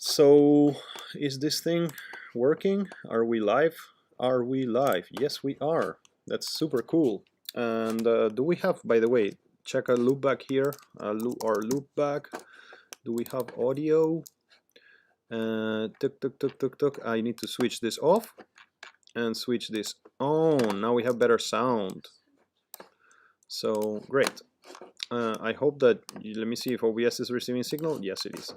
So, is this thing working? Are we live? Are we live? Yes, we are. That's super cool. And do we have, by the way, check a loop back here, or loop back. Do we have audio? Tuk, tuk, tuk, tuk, tuk. I need to switch this off and switch this on. Now we have better sound. So, great. I hope that, let me see if OBS is receiving signal. Yes, it is.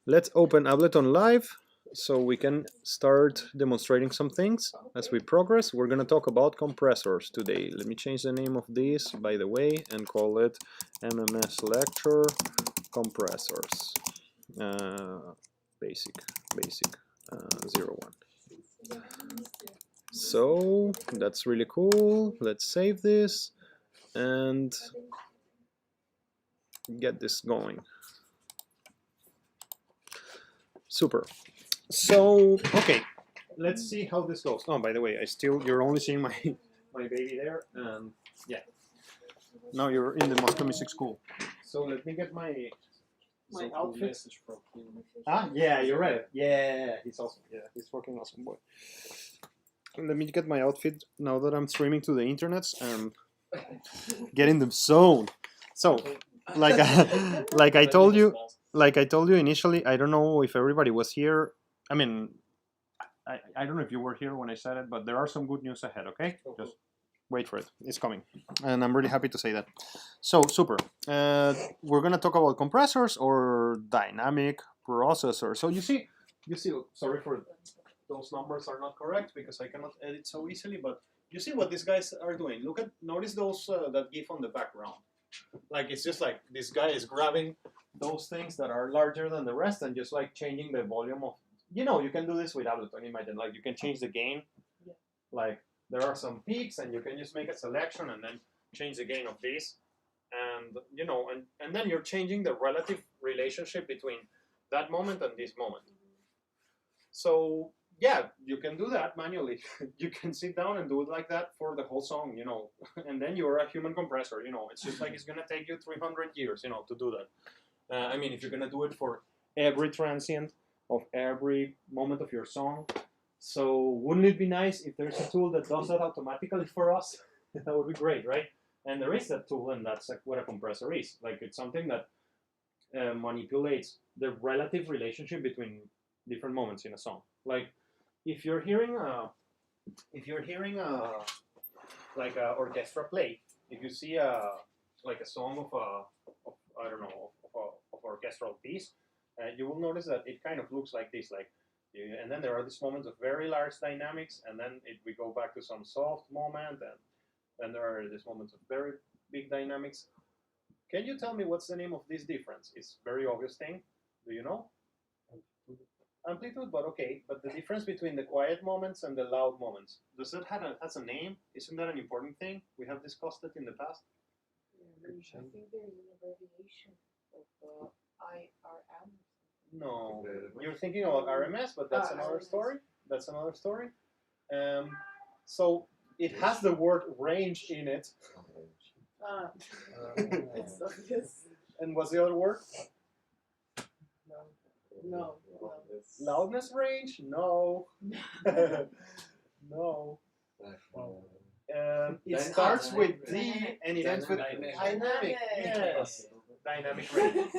Let's open Ableton Live so we can start demonstrating some things as we progress. We're going to talk about compressors today. Let me change the name of this, by the way, and call it MMS lecture compressors. Basic 01. So that's really cool. Let's save this and get this going. Super. So, okay, let's see how this goes. Oh, by the way, you're only seeing my baby there, and yeah. Now you're in the Moscow Music School. So let me get my outfit. Ah, yeah, you're right. Yeah, he's awesome. Yeah, he's fucking awesome, boy. Let me get my outfit now that I'm streaming to the internet and get in the zone. So, like I told you. Like I told you initially, I don't know if everybody was here. I mean, I don't know if you were here when I said it, but there are some good news ahead, okay? Just wait for it. It's coming. And I'm really happy to say that. So, super. We're going to talk about compressors or dynamic processors. So you see, sorry for those numbers are not correct because I cannot edit so easily, but you see what these guys are doing. Notice those that GIF on the background. Like, it's just like this guy is grabbing those things that are larger than the rest and just like changing the volume of, you can do this with Ableton. Imagine, like, you can change the gain. Yeah. Like, there are some peaks and you can just make a selection and then change the gain of this. And, and then you're changing the relative relationship between that moment and this moment. So, yeah, you can do that manually. You can sit down and do it like that for the whole song, and then you're a human compressor, It's just like it's going to take you 300 years, to do that. I mean, if you're going to do it for every transient of every moment of your song. So wouldn't it be nice if there's a tool that does that automatically for us? That would be great, right? And there is that tool, and that's like what a compressor is. Like, it's something that manipulates the relative relationship between different moments in a song. Like, if you're hearing like a orchestra play, if you see like a song of I don't know, of orchestral piece, you will notice that it kind of looks like this, and then there are these moments of very large dynamics, and then we go back to some soft moment, and then there are these moments of very big dynamics. Can you tell me what's the name of this difference? It's a very obvious thing. Do you know? Amplitude, but okay. But the difference between the quiet moments and the loud moments, does that has a name? Isn't that an important thing? We have discussed it in the past. I think there is an abbreviation of IRM. No, you're thinking about RMS, but that's another story. That's another story. So it has the word range in it. It's obvious. And what's the other word? No. Loudness range? No. No. It starts with D and it ends with dynamic. Yes. Dynamic range.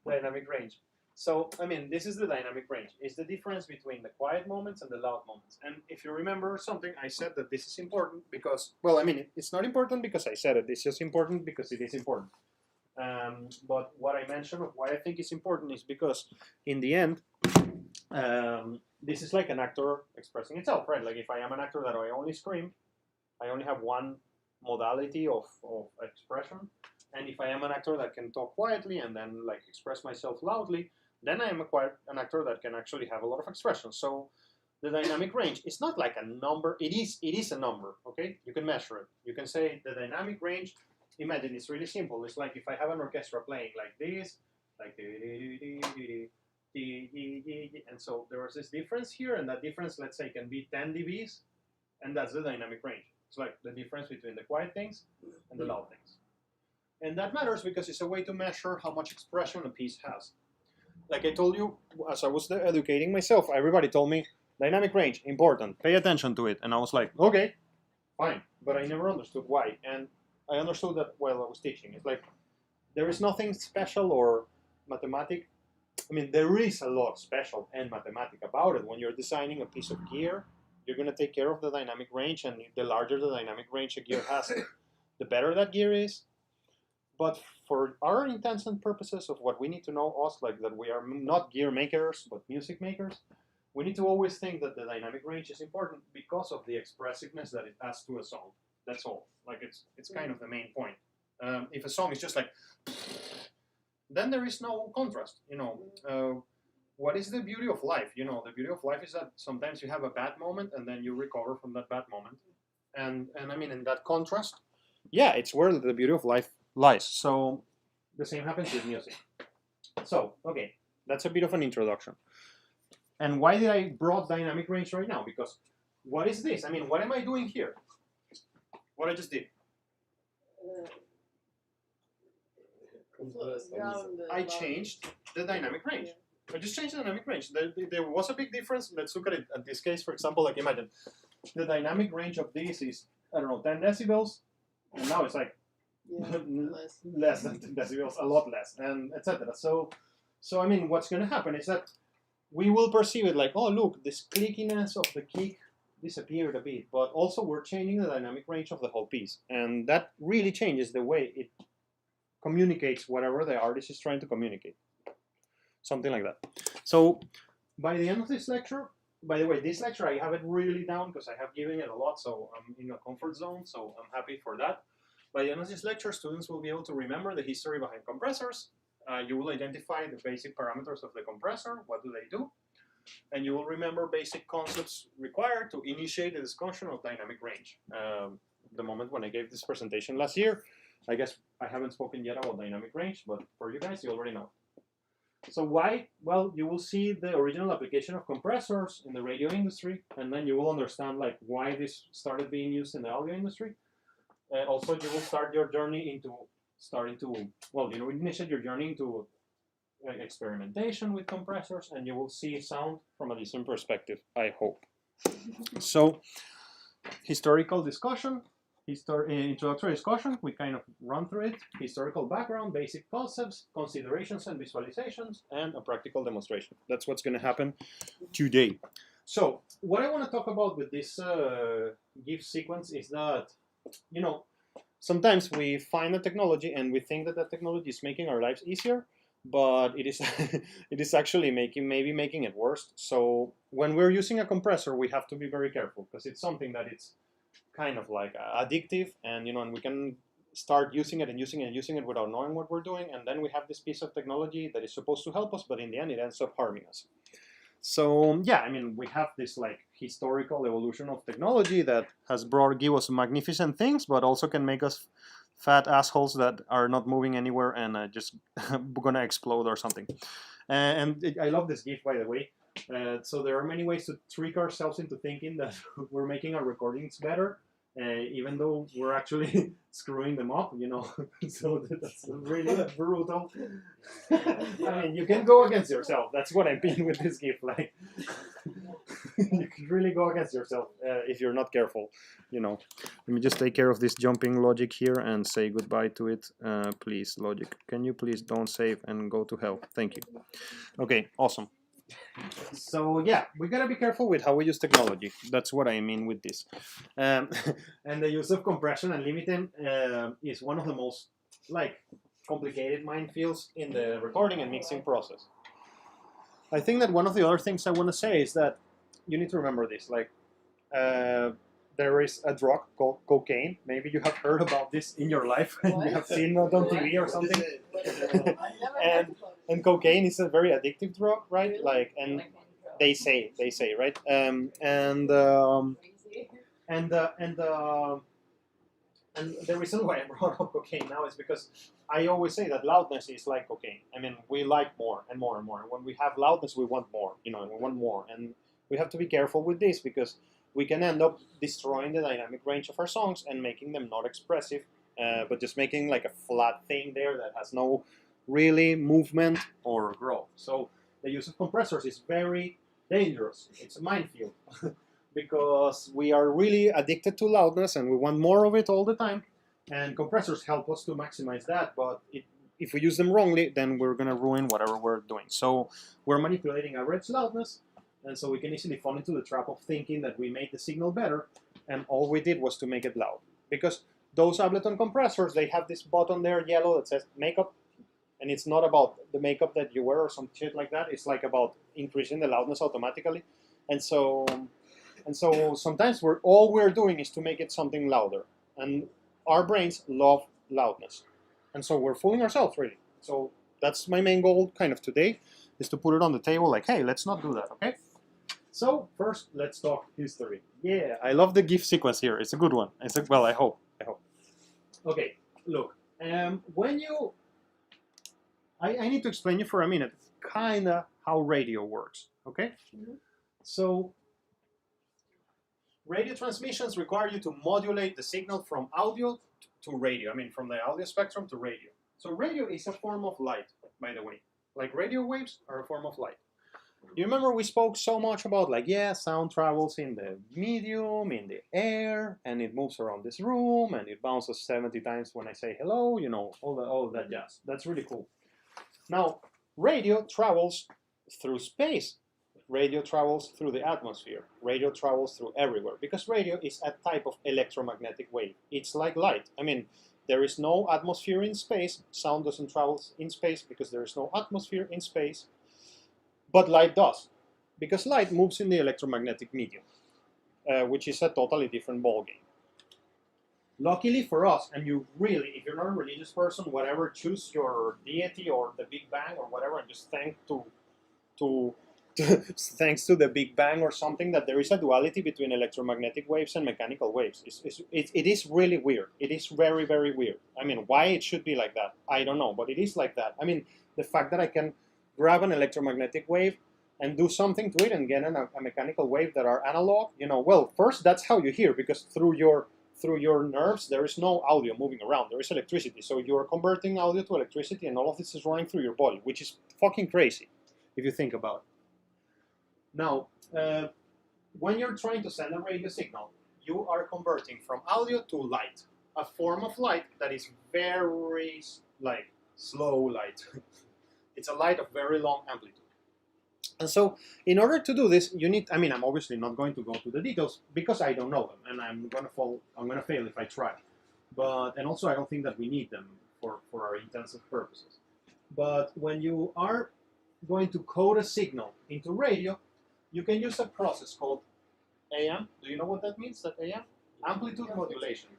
Dynamic range. So, I mean, this is the dynamic range. It's the difference between the quiet moments and the loud moments. And if you remember something, I said that this is important because, well, I mean, it's not important because I said it. It's just important because it is important. But what I mentioned of why I think it's important is because, in the end, this is like an actor expressing itself, right? Like, if I am an actor that I only scream, I only have one modality of expression. And if I am an actor that can talk quietly and then like express myself loudly, then I am an actor that can actually have a lot of expression. So the dynamic range is not like a number. It is a number, okay? You can measure it. You can say the dynamic range. Imagine it's really simple. It's like if I have an orchestra playing like this, like and so there was this difference here, and that difference, let's say, can be 10 dBs, and that's the dynamic range. It's like the difference between the quiet things and the loud things. And that matters because it's a way to measure how much expression a piece has. like I told you, as I was educating myself, everybody told me dynamic range important, pay attention to it, and I was like, okay, fine, but I never understood why, and I understood that while I was teaching. It's like there is nothing special or mathematic. I mean, there is a lot special and mathematic about it. When you're designing a piece of gear, you're going to take care of the dynamic range, and the larger the dynamic range a gear has, the better that gear is. But for our intents and purposes of what we need to know, us, like that we are not gear makers, but music makers, we need to always think that the dynamic range is important because of the expressiveness that it adds to a song. That's all. Like it's kind of the main point. If a song is just like, then there is no contrast. What is the beauty of life? The beauty of life is that sometimes you have a bad moment and then you recover from that bad moment. And I mean, in that contrast, yeah, it's where the beauty of life lies. So the same happens with music. So, okay, that's a bit of an introduction. And why did I brought dynamic range right now? Because what is this? I mean, what am I doing here? What I just did. I changed the dynamic range. I just changed the dynamic range. There was a big difference. Let's look at it at this case. For example, like imagine the dynamic range of this is, I don't know, 10 decibels. And now it's like less than 10 decibels, a lot less, and etc. So I mean, what's going to happen is that we will perceive it like, oh, look, this clickiness of the kick disappeared a bit. But also we're changing the dynamic range of the whole piece. And that really changes the way it communicates whatever the artist is trying to communicate. Something like that. So by the end of this lecture, by the way, this lecture I have it really down because I have given it a lot, so I'm in a comfort zone, so I'm happy for that. By the end of this lecture, students will be able to remember the history behind compressors. You will identify the basic parameters of the compressor, what do they do, and you will remember basic concepts required to initiate the discussion of dynamic range. The moment when I gave this presentation last year, I guess I haven't spoken yet about dynamic range, but for you guys, you already know. So why? Well, you will see the original application of compressors in the radio industry, and then you will understand like why this started being used in the audio industry. Also, you will start your journey into initiate your journey into experimentation with compressors, and you will see sound from a different perspective, I hope. So, historical discussion. Introductory discussion, we kind of run through it. Historical background, basic concepts, considerations and visualizations, and a practical demonstration. That's what's going to happen today. So what I want to talk about with this GIF sequence is that, sometimes we find a technology and we think that that technology is making our lives easier, but it is it is actually making it worse. So when we're using a compressor, we have to be very careful because it's something that it's kind of like addictive, and and we can start using it and using it and using it without knowing what we're doing, and then we have this piece of technology that is supposed to help us, but in the end it ends up harming us. So yeah, I mean, we have this like historical evolution of technology that has give us magnificent things, but also can make us fat assholes that are not moving anywhere and just gonna explode or something. And I love this GIF, by the way. So there are many ways to trick ourselves into thinking that we're making our recordings better, even though we're actually screwing them up, So that's really brutal. I mean, you can go against yourself. That's what I mean with this GIF. Like, you can really go against yourself if you're not careful. Let me just take care of this jumping logic here and say goodbye to it. Please, logic, can you please don't save and go to hell? Thank you. Okay, awesome. So yeah, we gotta be careful with how we use technology. That's what I mean with this. And the use of compression and limiting is one of the most complicated minefields in the recording and mixing process. I think that one of the other things I want to say is that you need to remember this. There is a drug called cocaine. Maybe you have heard about this in your life. You have seen it on TV or something. And cocaine is a very addictive drug, right? And they say, right? And the reason why I brought up cocaine now is because I always say that loudness is like cocaine. I mean, we like more and more and more. And when we have loudness, we want more, and we want more. And we have to be careful with this because we can end up destroying the dynamic range of our songs and making them not expressive, but just making like a flat thing there that has no really movement or growth. So the use of compressors is very dangerous. It's a minefield because we are really addicted to loudness and we want more of it all the time. And compressors help us to maximize that, but if we use them wrongly, then we're going to ruin whatever we're doing. So we're manipulating average loudness, and so we can easily fall into the trap of thinking that we made the signal better, and all we did was to make it loud. Because those Ableton compressors, they have this button there, yellow, that says makeup, and it's not about the makeup that you wear or some shit like that. It's like about increasing the loudness automatically. And so sometimes all we're doing is to make it something louder. And our brains love loudness. And so we're fooling ourselves, really. So that's my main goal kind of today, is to put it on the table like, hey, let's not do that, okay? So first, let's talk history. Yeah, I love the GIF sequence here. It's a good one. Well, I hope. Okay, look, when you... I need to explain you for a minute kind of how radio works, okay? Mm-hmm. So radio transmissions require you to modulate the signal from audio to radio. I mean, from the audio spectrum to radio. So radio is a form of light, by the way. Like radio waves are a form of light. You remember we spoke so much about, like, yeah, sound travels in the medium, in the air, and it moves around this room, and it bounces 70 times when I say hello, you know, all that jazz. That's really cool. Now, radio travels through space. Radio travels through the atmosphere. Radio travels through everywhere, because radio is a type of electromagnetic wave. It's like light. I mean, there is no atmosphere in space. Sound doesn't travel in space because there is no atmosphere in space. But light does, because light moves in the electromagnetic medium, which is a totally different ballgame. Luckily for us, and you really, if you're not a religious person, whatever, choose your deity or the Big Bang or whatever, and just thanks to the Big Bang or something, that there is a duality between electromagnetic waves and mechanical waves. It is really weird. It is very, very weird. I mean, why it should be like that, I don't know, but it is like that. I mean, the fact that I can grab an electromagnetic wave and do something to it and get a mechanical wave that are analog, you know, well, first, that's how you hear, because through your nerves, there is no audio moving around. There is electricity. So you're converting audio to electricity, and all of this is running through your body, which is fucking crazy if you think about it. Now, when you're trying to send a radio signal, you are converting from audio to light, a form of light that is very, like, slow light. It's a light of very long amplitude. And so, in order to do this, you need, I mean, I'm obviously not going to go to the details because I don't know them, and I'm gonna fail if I try. And also I don't think that we need them for our intensive purposes. But when you are going to code a signal into radio, you can use a process called AM. Do you know what that means, that AM? Amplitude Modulation.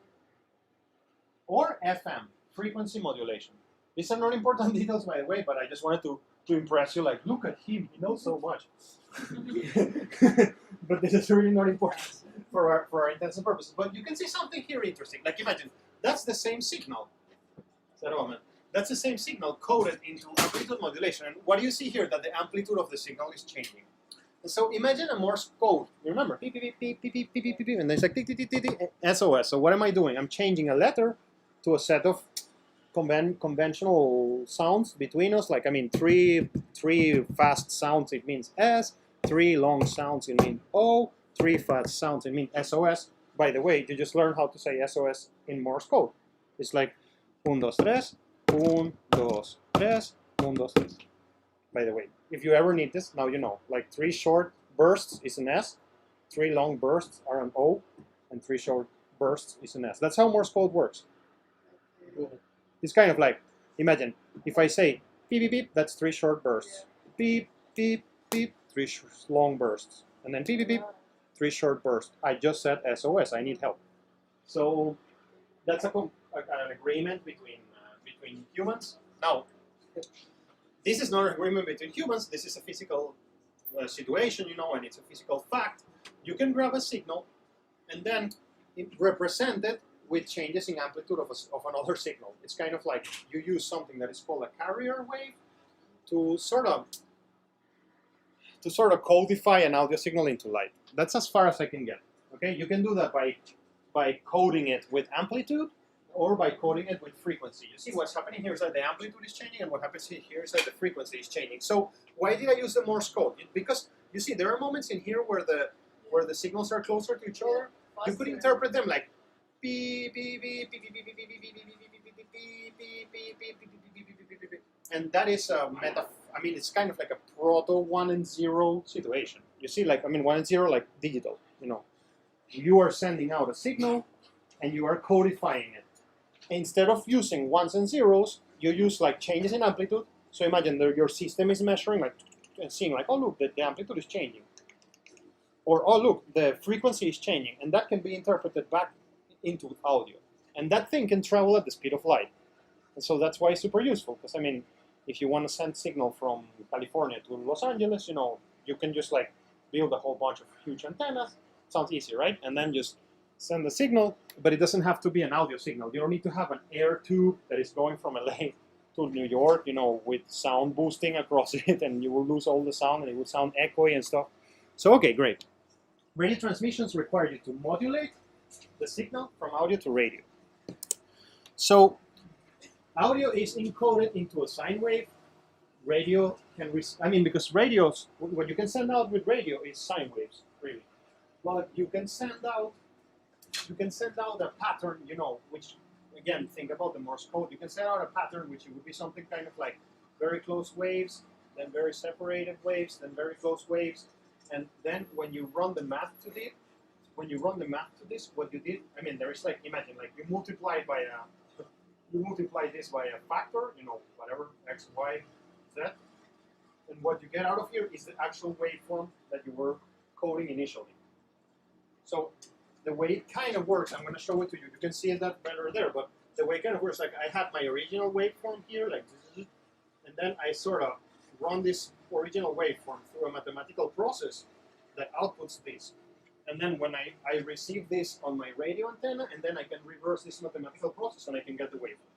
Or FM, frequency modulation. These are not important details, by the way, but I just wanted to impress you, like, look at him, he knows so much. But this is really not important for our intensive purposes. But you can see something here interesting. Like, imagine, that's the same signal. That's the same signal coded into amplitude modulation. And what do you see here? That the amplitude of the signal is changing. And so imagine a Morse code. You remember? Beep, beep, beep, beep, beep, beep, beep, beep, and there's like SOS. So what am I doing? I'm changing a letter to a set of conventional sounds between us. Like, I mean, three fast sounds, it means S. 3 long sounds, it means O. 3 fast sounds, it means SOS. By the way, you just learn how to say SOS in Morse code. It's like 1, 2, 3, 1, 2, 3, 1, 2, 3. By the way, if you ever need this, now you know. Like 3 short bursts is an S, 3 long bursts are an O, and 3 short bursts is an S. That's how Morse code works. It's kind of like, imagine, if I say beep, beep, beep, that's 3 short bursts. Beep, beep, beep, 3 long bursts. And then beep, beep, beep, 3 short bursts. I just said SOS, I need help. So that's an agreement between humans. Now, this is not an agreement between humans, this is a physical situation, you know, and it's a physical fact. You can grab a signal and then represent it with changes in amplitude of another signal. It's kind of like you use something that is called a carrier wave to sort of codify an audio signal into light. That's as far as I can get. Okay, you can do that by coding it with amplitude, or by coding it with frequency. You see what's happening here is that the amplitude is changing, and what happens here is that the frequency is changing. So why did I use the Morse code? Because you see there are moments in here where the signals are closer to each other. You could interpret them like beep beep beep beep beep beep beep beep beep beep beep beep beep, and that is a meta. I mean, it's kind of like a proto 1 and 0 situation. You see, like 1 and 0, like digital. You know, you are sending out a signal, and you are codifying it. Instead of using 1s and 0s, you use like changes in amplitude. So imagine that your system is measuring like and seeing like, oh look, the amplitude is changing, or oh look, the frequency is changing, and that can be interpreted back into audio, and that thing can travel at the speed of light. And so that's why it's super useful, because I mean, if you want to send signal from California to Los Angeles, you know, you can just like build a whole bunch of huge antennas. Sounds easy, right? And then just send the signal, but it doesn't have to be an audio signal. You don't need to have an air tube that is going from LA to New York, you know, with sound boosting across it, and you will lose all the sound, and it will sound echoey and stuff. So okay, great. Radio transmissions require you to modulate the signal from audio to radio. So audio is encoded into a sine wave. Radio can, because radios, what you can send out with radio is sine waves, really. Well, you can send out a pattern, you know, which, again, think about the Morse code. You can send out a pattern which would be something kind of like very close waves, then very separated waves, then very close waves, and then when you run the math to this, what you did, I mean, there is like, imagine, like you multiply this by a factor, you know, whatever, x, y, z, and what you get out of here is the actual waveform that you were coding initially. So the way it kind of works, I'm going to show it to you. You can see that better there, but the way it kind of works, like I had my original waveform here, like this, and then I sort of run this original waveform through a mathematical process that outputs this. And then when I receive this on my radio antenna, and then I can reverse this mathematical process and I can get the waveform.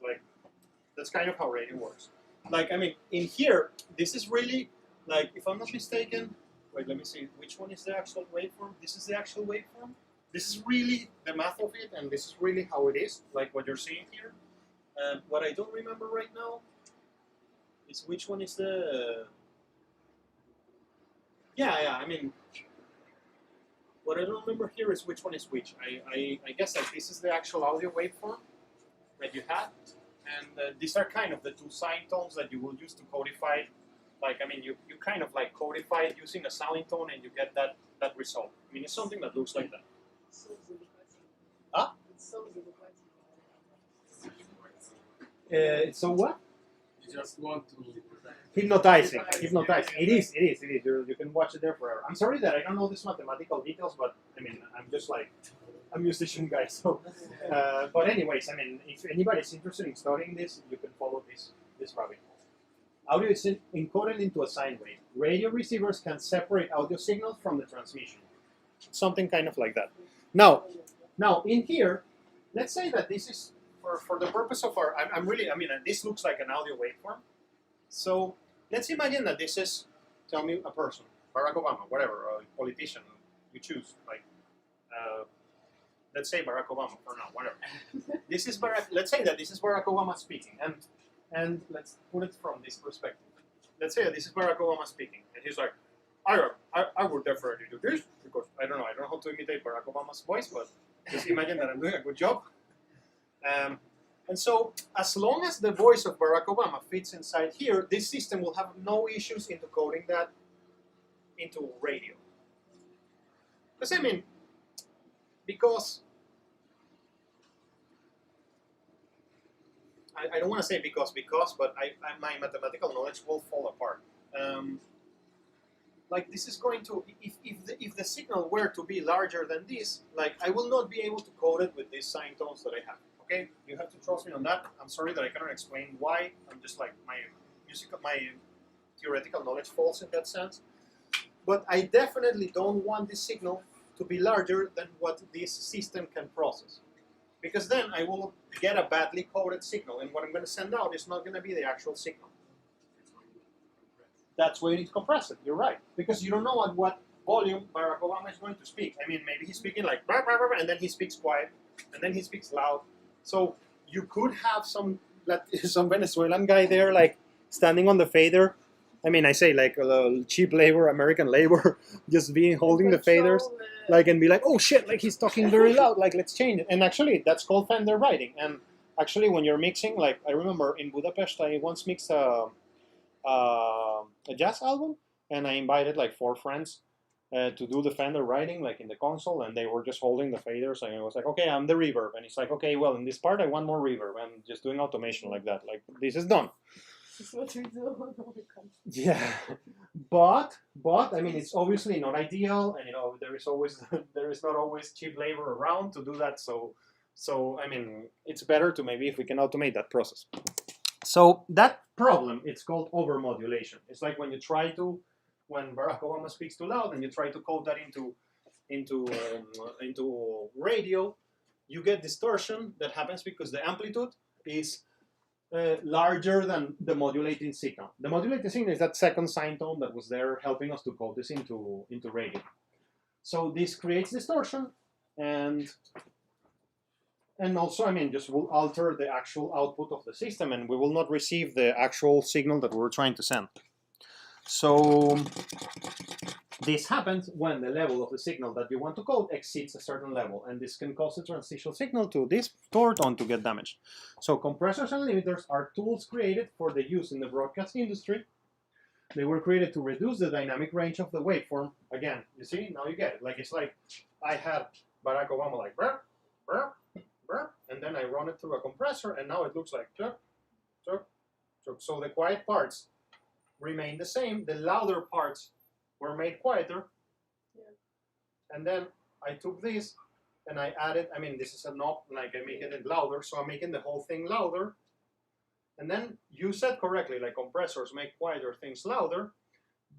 Like, that's kind of how radio works. Like, I mean, in here, this is really, like, if I'm not mistaken, wait, let me see, which one is the actual waveform? This is the actual waveform. This is really the math of it, and this is really how it is, like what you're seeing here. What I don't remember right now is which one is the... Yeah, I mean, what I don't remember here is which one is which. I guess like this is the actual audio waveform that you had, and these are kind of the two sine tones that you will use to codify. Like, I mean, you kind of like codify it using a sounding tone, and you get that result. I mean, it's something that looks like that. Huh? So what? You just want to... Hypnotizing. It is. You can watch it there forever. I'm sorry that I don't know these mathematical details, but I mean, I'm just like a musician guy. So, but anyways, I mean, if anybody's interested in studying this, you can follow this rabbit hole. Audio is encoded into a sine wave. Radio receivers can separate audio signals from the transmission. Something kind of like that. Now in here, let's say that this is for the purpose of our. This looks like an audio waveform. So let's imagine that this is, tell me a person, Barack Obama, whatever, a politician you choose, like, let's say Barack Obama for now, whatever. This is Barack. Let's say that this is Barack Obama speaking, and let's put it from this perspective. Let's say that this is Barack Obama speaking, and he's like, I would definitely do this because I don't know how to imitate Barack Obama's voice, but just imagine that I'm doing a good job. And so, as long as the voice of Barack Obama fits inside here, this system will have no issues into coding that into radio. Because I mean, because I don't want to say because, but my mathematical knowledge will fall apart. Like this is going to, if the signal were to be larger than this, like I will not be able to code it with these sine tones that I have. Okay, you have to trust me on that. I'm sorry that I cannot explain why. I'm just like my theoretical knowledge falls in that sense. But I definitely don't want this signal to be larger than what this system can process, because then I will get a badly coded signal, and what I'm going to send out is not going to be the actual signal. That's why you need to compress it. You're right, because you don't know at what volume Barack Obama is going to speak. I mean, maybe he's speaking like, and then he speaks quiet. and then he speaks loud. So you could have some Venezuelan guy there, like standing on the fader. I mean, I say like cheap labor, American labor, just being holding the faders, like, and be like, oh shit, like he's talking very loud, like let's change it. And actually, that's called fender writing. And actually, when you're mixing, like I remember in Budapest, I once mixed a jazz album, and I invited like 4 friends to do the fender writing, like in the console, and they were just holding the faders, and I was like, okay, I'm the reverb, and it's like, okay, well, in this part I want more reverb. I'm just doing automation like that, like this is done. This is what we do. Yeah, but I mean, it's obviously not ideal, and you know there is not always cheap labor around to do that. So I mean, it's better to maybe if we can automate that process. So that problem, it's called overmodulation. It's like when Barack Obama speaks too loud and you try to code that into radio, you get distortion that happens because the amplitude is larger than the modulating signal. The modulating signal is that second sine tone that was there helping us to code this into radio. So this creates distortion, and also, I mean, just will alter the actual output of the system, and we will not receive the actual signal that we're trying to send. So this happens when the level of the signal that you want to code exceeds a certain level, and this can cause the transition signal to this toward on to get damaged. So compressors and limiters are tools created for the use in the broadcast industry. They were created to reduce the dynamic range of the waveform. Again, you see, now you get it. Like it's like I had Barack Obama like burp, burp, burp, and then I run it through a compressor, and now it looks like chug, chug, chug. So the quiet parts remain the same. The louder parts were made quieter. Yeah. And then I took this and I added, I mean, this is a knob, like I make it louder, so I'm making the whole thing louder. And then you said correctly, like compressors make quieter things louder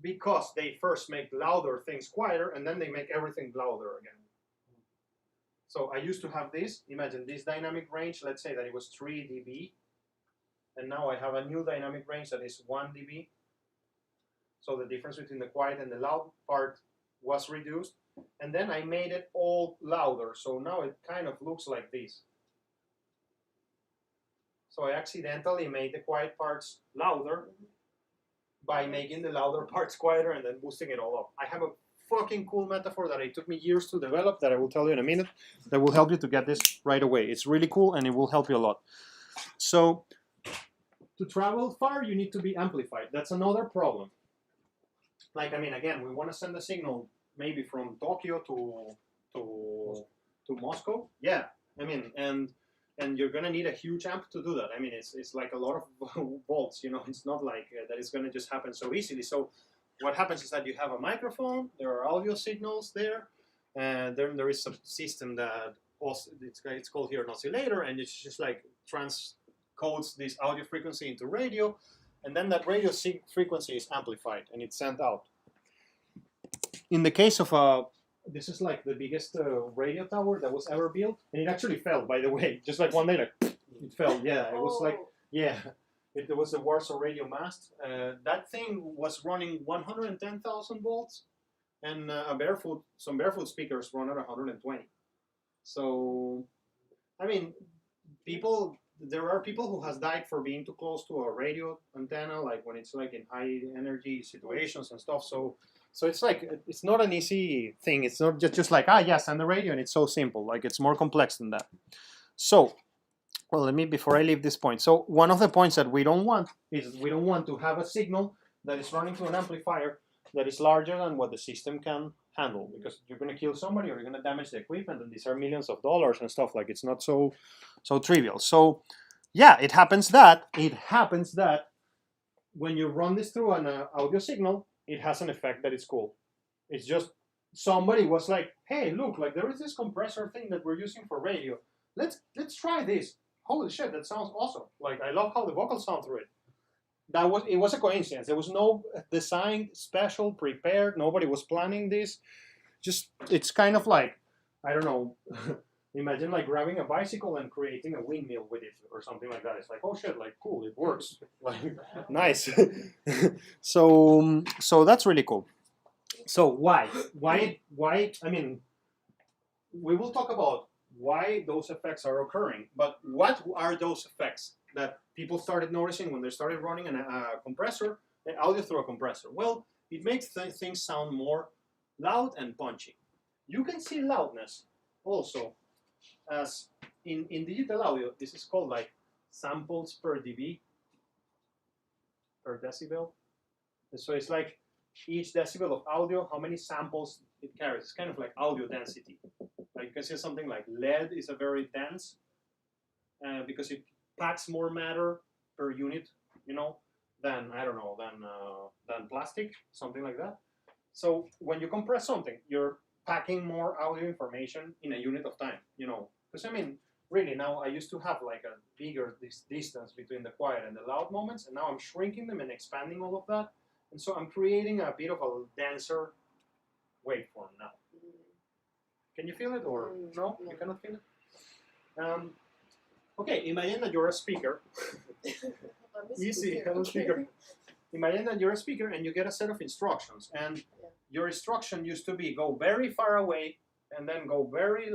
because they first make louder things quieter and then they make everything louder again. So I used to have this, imagine this dynamic range, let's say that it was 3 dB, and now I have a new dynamic range that is 1 dB. So the difference between the quiet and the loud part was reduced, and then I made it all louder, so now it kind of looks like this. So I accidentally made the quiet parts louder by making the louder parts quieter and then boosting it all up. I have a fucking cool metaphor that it took me years to develop that I will tell you in a minute that will help you to get this right away. It's really cool and it will help you a lot. So to travel far, you need to be amplified. That's another problem. Like, I mean, again, we want to send a signal maybe from Tokyo to Moscow. Yeah, I mean, and you're gonna need a huge amp to do that. I mean, it's like a lot of volts, you know. It's not like that it's gonna just happen so easily. So what happens is that you have a microphone, there are audio signals there, and then there is a system that also, it's called here an oscillator, and it's just like transcodes this audio frequency into radio, and then that radio frequency is amplified and it's sent out. In the case of this is like the biggest radio tower that was ever built, and it actually fell, by the way, just like one day, like it fell. Yeah, it was like, yeah, it was the Warsaw radio mast. That thing was running 110,000 volts, and some barefoot speakers run at 120. So, I mean, there are people who has died for being too close to a radio antenna, like when it's like in high energy situations and stuff. So it's like, it's not an easy thing. It's not just like, yes, and the radio, and it's so simple. Like, it's more complex than that. So, well, before I leave this point. So one of the points that we don't want is we don't want to have a signal that is running through an amplifier that is larger than what the system can handle, because you're going to kill somebody or you're going to damage the equipment, and these are millions of dollars and stuff. Like, it's not so trivial. So, yeah, it happens that when you run this through an audio signal, it has an effect that is cool. It's just somebody was like, hey, look, like there is this compressor thing that we're using for radio. Let's try this. Holy shit, that sounds awesome. Like, I love how the vocals sound through it. It was a coincidence. There was no design, special, prepared. Nobody was planning this. Just, it's kind of like, I don't know, imagine like grabbing a bicycle and creating a windmill with it or something like that. It's like, oh shit, like cool, it works. Like, nice. So that's really cool. So why? I mean, we will talk about why those effects are occurring. But what are those effects that people started noticing when they started running a compressor, the audio through a compressor? Well, it makes things sound more loud and punchy. You can see loudness also as in digital audio. This is called like samples per dB, per decibel. And so it's like each decibel of audio, how many samples it carries. It's kind of like audio density. Like you can see something like lead is a very dense because it packs more matter per unit, you know, than, I don't know, than plastic, something like that. So when you compress something, you're packing more audio information in a unit of time, you know. Because I mean, really now I used to have like a bigger distance between the quiet and the loud moments, and now I'm shrinking them and expanding all of that. And so I'm creating a bit of a denser waveform now. Can you feel it or no? You cannot feel it? Okay, imagine that you're a speaker. Easy, I'm a speaker. Imagine that you're a speaker and you get a set of instructions, and your instruction used to be go very far away and then go very,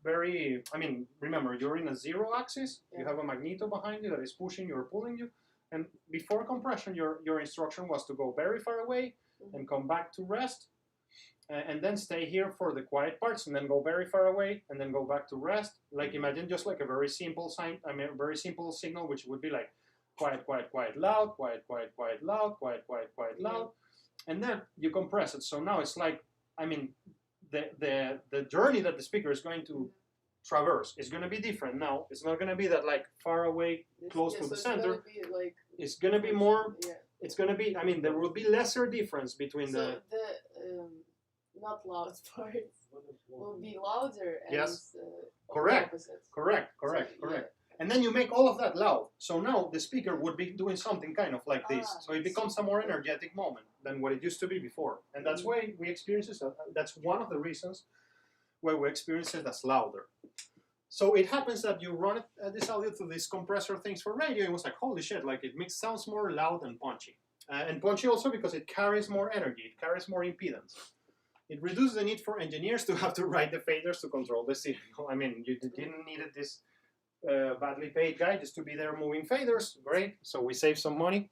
very, I mean, remember, you're in a zero axis, you have a magneto behind you that is pushing you or pulling you, and before compression, your instruction was to go very far away and come back to rest, and then stay here for the quiet parts, and then go very far away, and then go back to rest. Like imagine just like a very simple sign, I mean, a very simple signal, which would be like quiet, quiet, quiet, loud, quiet, quiet, quiet, loud, quiet, quiet, quiet, loud, and then you compress it. So now it's like, I mean, the journey that the speaker is going to traverse is going to be different now. It's not going to be that like far away, close to the center. It's going to be more. It's going to be. I mean, there will be lesser difference between the not loud parts will be louder. And yes. Correct. Correct. And then you make all of that loud. So now the speaker would be doing something kind of like this. So it becomes a more energetic moment than what it used to be before. And that's why we experience it. That's one of the reasons why we experience it as louder. So it happens that you run this audio through these compressor things for radio. It was like, holy shit, like it sounds more loud and punchy. And punchy also because it carries more energy. It carries more impedance. It reduces the need for engineers to have to write the faders to control the signal. I mean, you didn't need this badly paid guy just to be there moving faders. Great. So we save some money.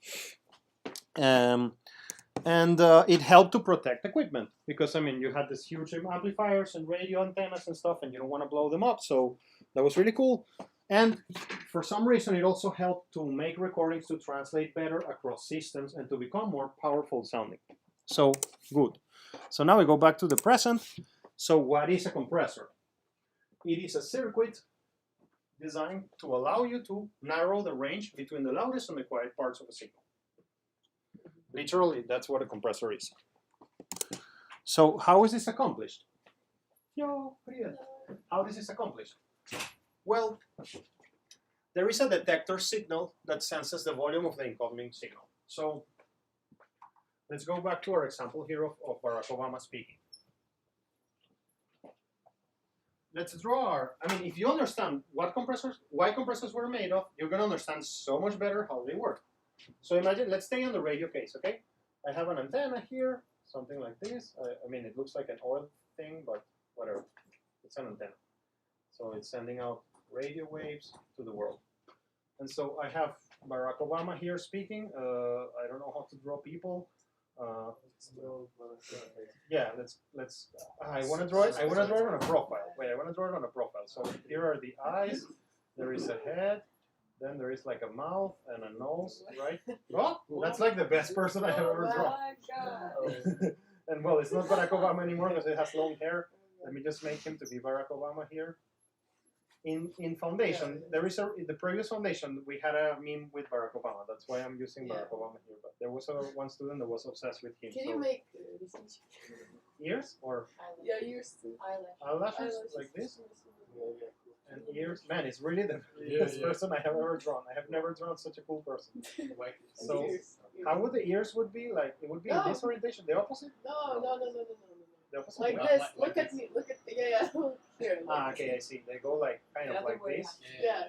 And it helped to protect equipment because, I mean, you had these huge amplifiers and radio antennas and stuff, and you don't want to blow them up. So that was really cool. And for some reason, it also helped to make recordings to translate better across systems and to become more powerful sounding. So good. So now we go back to the present. So what is a compressor? It is a circuit designed to allow you to narrow the range between the loudest and the quiet parts of a signal. Literally, that's what a compressor is. So how is this accomplished? How is this accomplished? Well, there is a detector signal that senses the volume of the incoming signal. So let's go back to our example here of Barack Obama speaking. Let's draw our, I mean, if you understand why compressors were made of, you're going to understand so much better how they work. So imagine, let's stay on the radio case, okay? I have an antenna here, something like this. I mean, it looks like an oil thing, but whatever. It's an antenna. So it's sending out radio waves to the world. And so I have Barack Obama here speaking. I don't know how to draw people. Yeah, let's. I want to draw it. I want to draw it on a profile. Wait, I want to draw it on a profile. So here are the eyes. There is a head. Then there is like a mouth and a nose, right? Oh, that's like the best person I have ever drawn. And well, it's not Barack Obama anymore because it has long hair. Let me just make him to be Barack Obama here. In foundation, there is the previous foundation we had a meme with Barack Obama. That's why I'm using Barack Obama here. But there was one student that was obsessed with him. Can you make ears or ears, eyelashes like this? And ears, man, it's really the best person I have ever drawn. I have never drawn such a cool person. So, how would the ears would be like? It would be in this orientation, the opposite. No. The opposite. Like this. Look at me. Look at yeah. Here. Ah, okay, I see. They go like kind of like this. Yeah.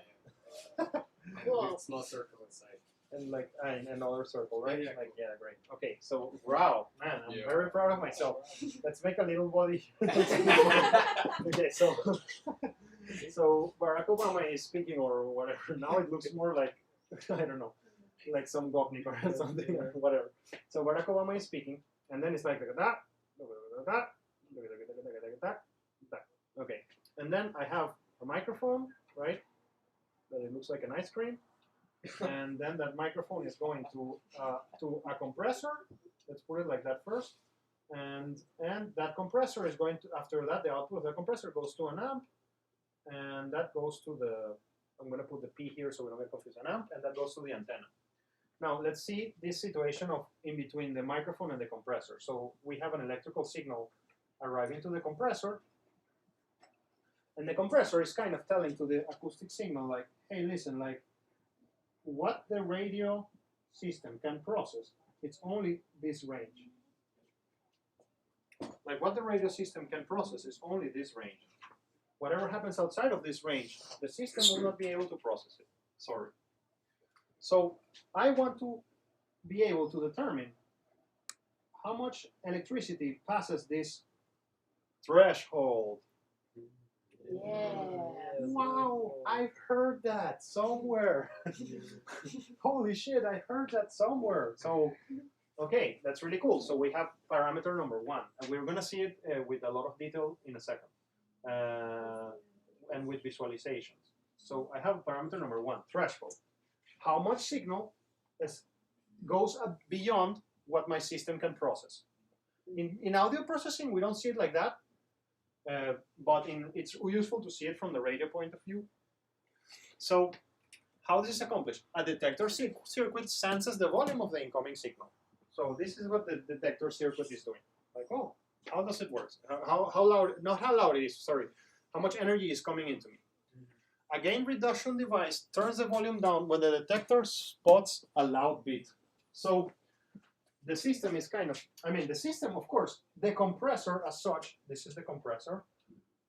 Cool. Small circle inside. And like another circle, right? Yeah. Like great. Okay, so wow, man, I'm very proud of myself. Let's make a little body. Okay, so So Barack Obama is speaking or whatever. Now it looks more like, I don't know, like some gopnik or something or whatever. So Barack Obama is speaking, and then it's like that, that. Okay, and then I have a microphone, right? That it looks like an ice cream, and then that microphone is going to a compressor. Let's put it like that first, and that compressor is going to, after that, the output of the compressor goes to an amp, and that goes to the, I'm going to put the P here so we don't get confused, an amp, and that goes to the antenna. Now let's see this situation of in between the microphone and the compressor. So we have an electrical signal arriving to the compressor, and the compressor is kind of telling to the acoustic signal like, hey, listen, like what the radio system can process, it's only this range. Like what the radio system can process is only this range. Whatever happens outside of this range, the system will not be able to process it. Sorry. So I want to be able to determine how much electricity passes this threshold. Yeah. Wow, I've heard that somewhere. Holy shit, I heard that somewhere. So, okay, that's really cool. So we have parameter number one, and we're gonna see it with a lot of detail in a second, and with visualizations. So I have parameter number one, threshold. How much signal goes beyond what my system can process. In audio processing, we don't see it like that. But it's useful to see it from the radio point of view. So how this is accomplished? A detector circuit senses the volume of the incoming signal. So this is what the detector circuit is doing. Like, oh, how does it work? How loud, not how loud it is, sorry. How much energy is coming into me. A gain reduction device turns the volume down when the detector spots a loud beat. So the system is kind of, I mean, the system, of course, the compressor as such, this is the compressor.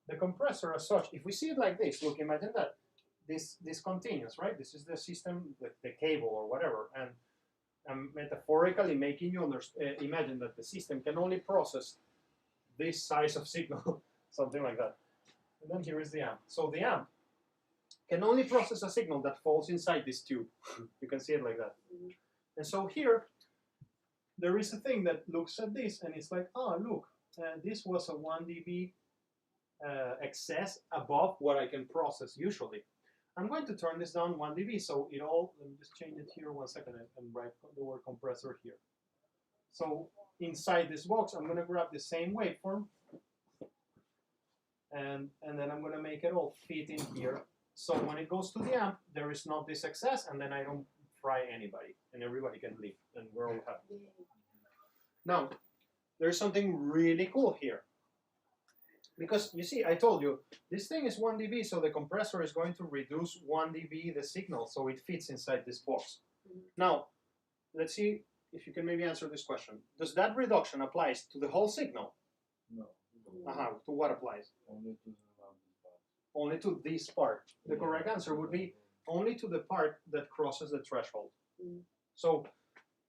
The compressor as such, if we see it like this, look, imagine that this continues, right? This is the system, the cable or whatever. And I'm metaphorically making you imagine that the system can only process this size of signal, something like that. And then here is the amp. So the amp can only process a signal that falls inside this tube. You can see it like that. And so here, there is a thing that looks at this and it's like, oh, look, this was a 1 dB excess above what I can process usually. I'm going to turn this down 1 dB, so it all, let me just change it here 1 second and write the word compressor here. So inside this box, I'm going to grab the same waveform, and then I'm going to make it all fit in here. So when it goes to the amp, there is not this excess, and then I don't fry anybody, and everybody can leave, and we're all happy. Now, there's something really cool here. Because you see, I told you, this thing is 1 dB, so the compressor is going to reduce 1 dB the signal, so it fits inside this box. Now, let's see if you can maybe answer this question. Does that reduction apply to the whole signal? No. To what applies? Only to the part. Only to this part. The correct answer would be only to the part that crosses the threshold. So,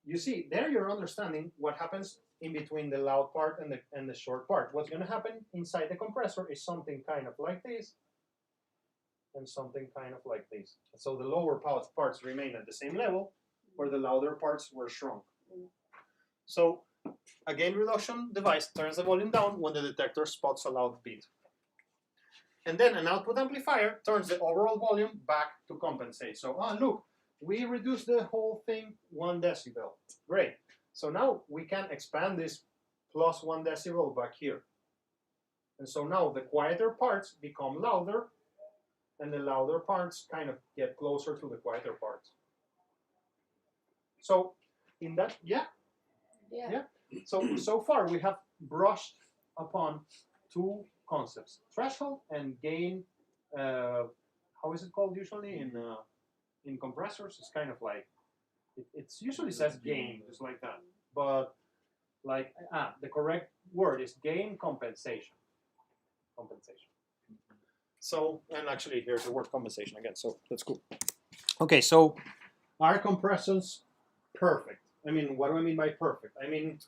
you see, there you're understanding what happens in between the loud part and the short part. What's going to happen inside the compressor is something kind of like this and something kind of like this. So the lower parts remain at the same level, where the louder parts were shrunk. So a gain reduction device turns the volume down when the detector spots a loud beat. And then an output amplifier turns the overall volume back to compensate. So, look, we reduced the whole thing 1 decibel. Great. So now we can expand this plus 1 decibel back here. And so now the quieter parts become louder, and the louder parts kind of get closer to the quieter parts. So in that, yeah. So far we have brushed upon 2 concepts: threshold and gain. How is it called usually in compressors? It's kind of like, it usually says gain, just like that. But like, the correct word is gain compensation. Compensation. So, and actually here's the word compensation again, so that's cool. Okay, so are compressors perfect? I mean, what do I mean by perfect? I mean,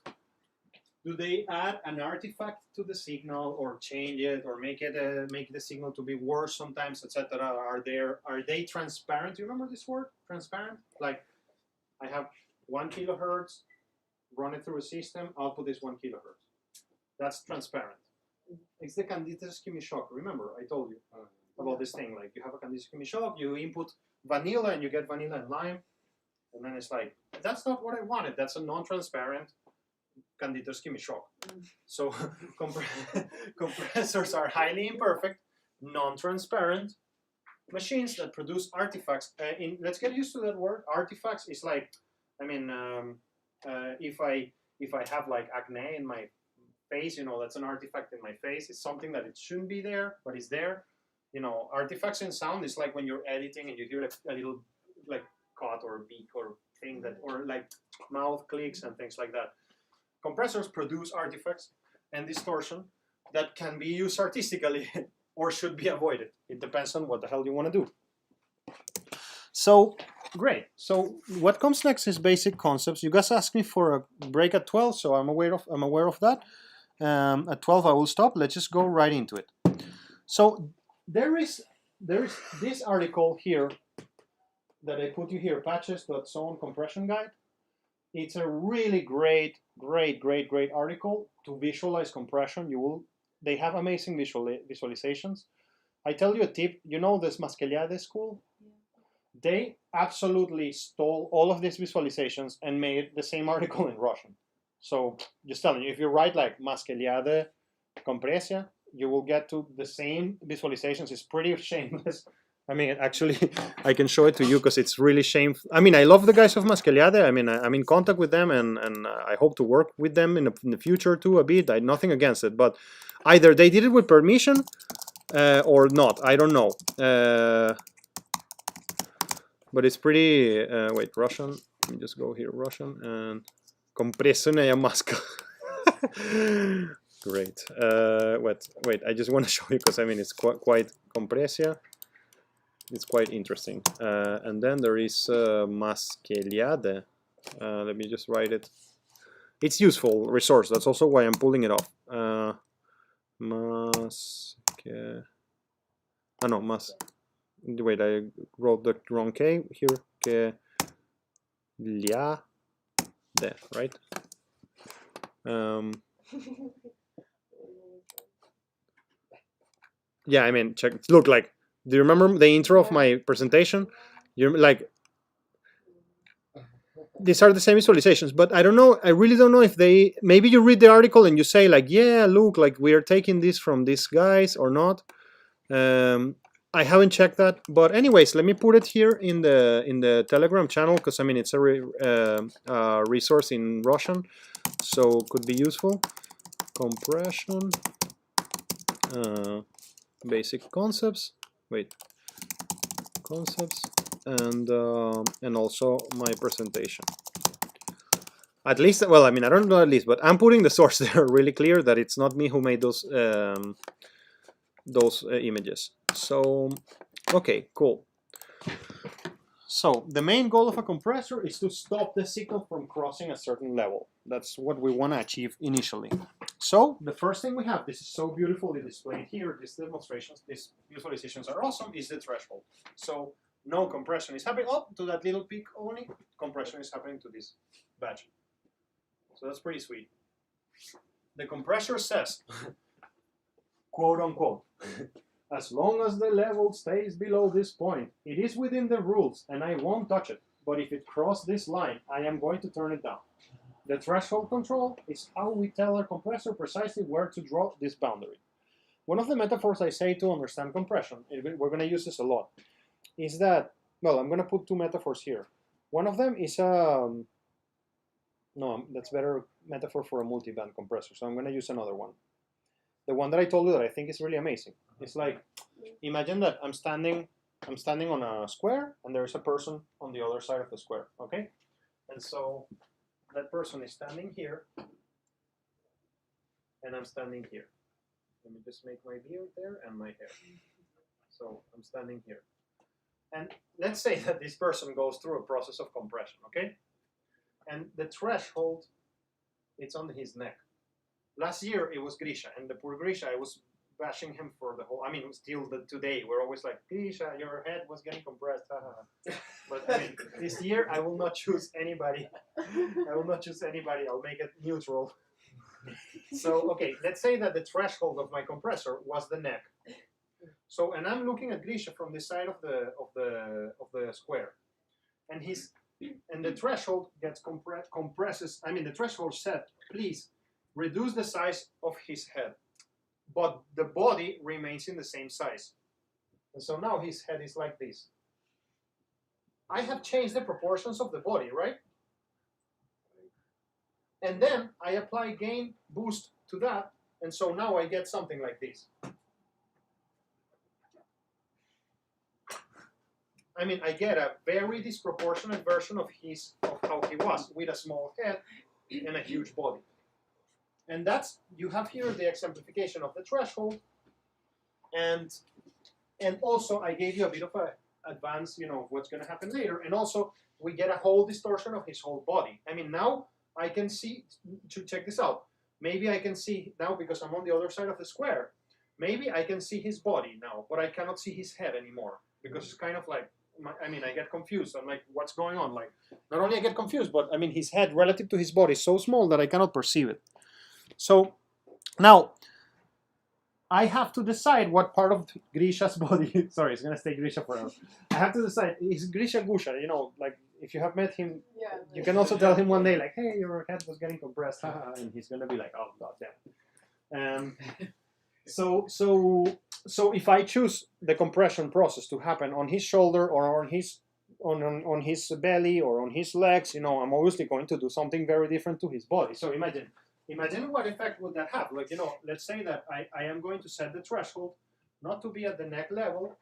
Do they add an artifact to the signal, or change it, or make it make the signal to be worse sometimes, etc.? Are they transparent? Do you remember this word, transparent? Like, I have 1 kilohertz, run it through a system, output is 1 kilohertz. That's transparent. It's the Candida ischemic shock. Remember, I told you about this thing. Like, you have a Candida ischemic shock, you input vanilla, and you get vanilla and lime, and then it's like, that's not what I wanted. That's a non-transparent Candida ischemic shock. So compressors are highly imperfect, non-transparent machines that produce artifacts. Let's get used to that word. Artifacts is like, I mean, if I have like acne in my face, you know, that's an artifact in my face. It's something that it shouldn't be there, but it's there. You know, artifacts in sound is like when you're editing and you hear like a little like cut or beak or thing that, or like mouth clicks and things like that. Compressors produce artifacts and distortion that can be used artistically or should be avoided. It depends on what the hell you want to do. So, great. So what comes next is basic concepts. You guys asked me for a break at 12, so I'm aware of that. At 12 I will stop. Let's just go right into it. So there is this article here that I put you here, patches.zone compression guide. It's a really great article to visualize compression. They have amazing visualizations. I tell you a tip. You know this Masqueliade school? Yeah. They absolutely stole all of these visualizations and made the same article in Russian. So just telling you, if you write like Masqueliade Compressia, you will get to the same visualizations. It's pretty shameless. I mean, actually, I can show it to you because it's really shameful. I mean, I love the guys of Masqueliade. I mean, I'm in contact with them, and I hope to work with them in the future too a bit. I nothing against it, but either they did it with permission or not. I don't know. But it's pretty. Wait, Russian. Let me just go here. Russian and Compressonная маска. Great. Wait. I just want to show you because I mean it's quite compressia. It's quite interesting. And then there is Masqueliade. Let me just write it. It's useful resource. That's also why I'm pulling it off. Wait, I wrote the wrong K here. Right? Yeah, I mean, check. Look, like, do you remember the intro of my presentation? You're like, these are the same visualizations, but I don't know. I really don't know if they. Maybe you read the article and you say like, yeah, look, like we are taking this from these guys or not. I haven't checked that, but anyways, let me put it here in the Telegram channel because I mean it's a resource in Russian, so could be useful. Compression, basic concepts. Wait, concepts, and also my presentation. At least, well, I mean I don't know at least, but I'm putting the source there really clear that it's not me who made those images. So, okay, cool. So the main goal of a compressor is to stop the signal from crossing a certain level. That's what we want to achieve initially. So the first thing we have, this is so beautifully displayed here, these demonstrations, these visualizations are awesome, is the threshold. So no compression is happening up to that little peak only, compression is happening to this batch. So that's pretty sweet. The compressor says, quote unquote, as long as the level stays below this point, it is within the rules and I won't touch it. But if it crosses this line, I am going to turn it down. The threshold control is how we tell our compressor precisely where to draw this boundary. One of the metaphors I say to understand compression, we're going to use this a lot, is that, well, I'm going to put two metaphors here. One of them is no, that's better metaphor for a multi-band compressor, so I'm going to use another one. The one that I told you that I think is really amazing. It's like, imagine that I'm standing on a square and there's a person on the other side of the square, okay? And so that person is standing here and I'm standing here. Let me just make my beard there and my hair. So I'm standing here. And let's say that this person goes through a process of compression, okay? And the threshold, it's on his neck. Last year it was Grisha, and the poor Grisha, I was bashing him for the whole. I mean, still today we're always like, Grisha, your head was getting compressed. But I mean, this year I will not choose anybody. I will not choose anybody. I'll make it neutral. So okay, let's say that the threshold of my compressor was the neck. So, and I'm looking at Grisha from the side of the square, and the threshold gets compresses. I mean, the threshold said, please reduce the size of his head, but the body remains in the same size. And so now his head is like this. I have changed the proportions of the body, right? And then I apply gain boost to that, and so now I get something like this. I mean, I get a very disproportionate version of how he was, with a small head and a huge body. And that's, you have here the exemplification of the threshold, and also I gave you a bit of a advance, you know, of what's going to happen later, and also we get a whole distortion of his whole body. I mean, now I can see, to check this out, maybe I can see now, because I'm on the other side of the square, maybe I can see his body now, but I cannot see his head anymore, because it's kind of like, I mean, I get confused. I'm like, what's going on? Like, not only I get confused, but I mean, his head relative to his body is so small that I cannot perceive it. So now I have to decide what part of Grisha's body, sorry, it's going to stay Grisha forever. I have to decide, is Grisha Gusha, you know, like if you have met him, Yeah, you can also tell him one day, like, hey, your head was getting compressed, and he's going to be like, oh, God damn. So if I choose the compression process to happen on his shoulder or on his belly or on his legs, you know, I'm obviously going to do something very different to his body. So imagine what effect would that have? Like, you know, let's say that I am going to set the threshold not to be at the neck level,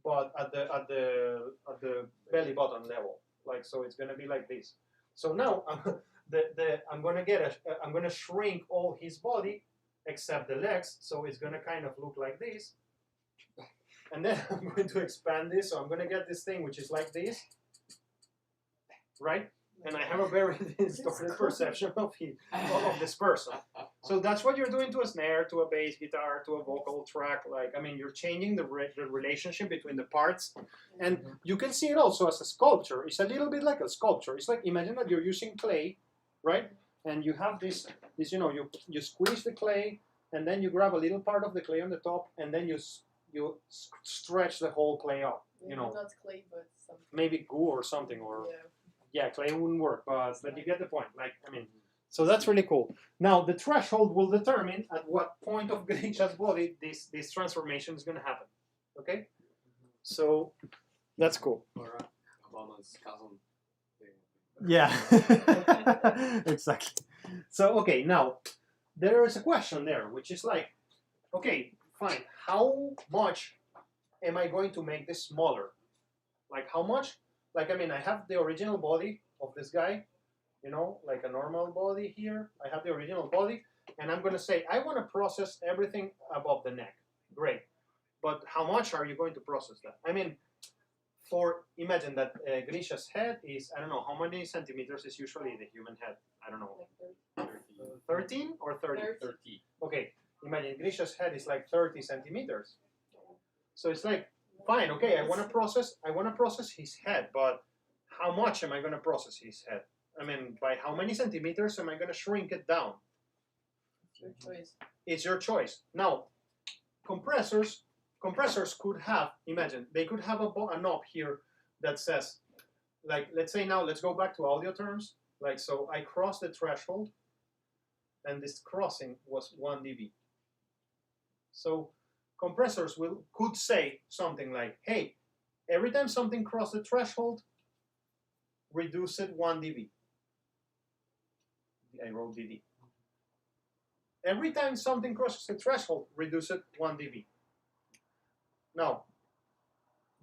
but at the belly button level. Like, so it's going to be like this. So now I'm going to shrink all his body except the legs, so it's going to kind of look like this. And then I'm going to expand this, so I'm going to get this thing which is like this, right? And I have a very distorted perception of this person. So that's what you're doing to a snare, to a bass guitar, to a vocal track. Like, I mean, you're changing the relationship between the parts. And you can see it also as a sculpture. It's a little bit like a sculpture. It's like, imagine that you're using clay, right? And you have this, you know, you squeeze the clay, and then you grab a little part of the clay on the top, and then you stretch the whole clay up. You know, not clay, but something. Maybe goo or something, or yeah, clay wouldn't work, but you get the point. Like, I mean, so that's really cool. Now the threshold will determine at what point of Grisha's body this transformation is going to happen. Okay, so that's cool. Or Obama's cousin. Yeah, exactly. So, okay, now, there is a question there, which is like, okay, fine, how much am I going to make this smaller? Like, how much? Like, I mean, I have the original body of this guy, you know, like a normal body here. I have the original body, and I'm going to say, I want to process everything above the neck. Great. But how much are you going to process that? I mean, imagine that Grisha's head is, I don't know, how many centimeters is usually the human head? I don't know. like 13 or 30? 30. Okay, imagine Grisha's head is like 30 centimeters. So it's like, fine, okay, I want to process his head, but how much am I going to process his head? I mean, by how many centimeters am I going to shrink it down? It's your choice. It's your choice. Now, compressors could have, imagine, they could have a knob here that says, like, let's say now, let's go back to audio terms. Like, so I crossed the threshold, and this crossing was 1 dB. So compressors could say something like, hey, every time something crosses the threshold, reduce it 1 dB. I wrote dB. Every time something crosses the threshold, reduce it 1 dB. Now,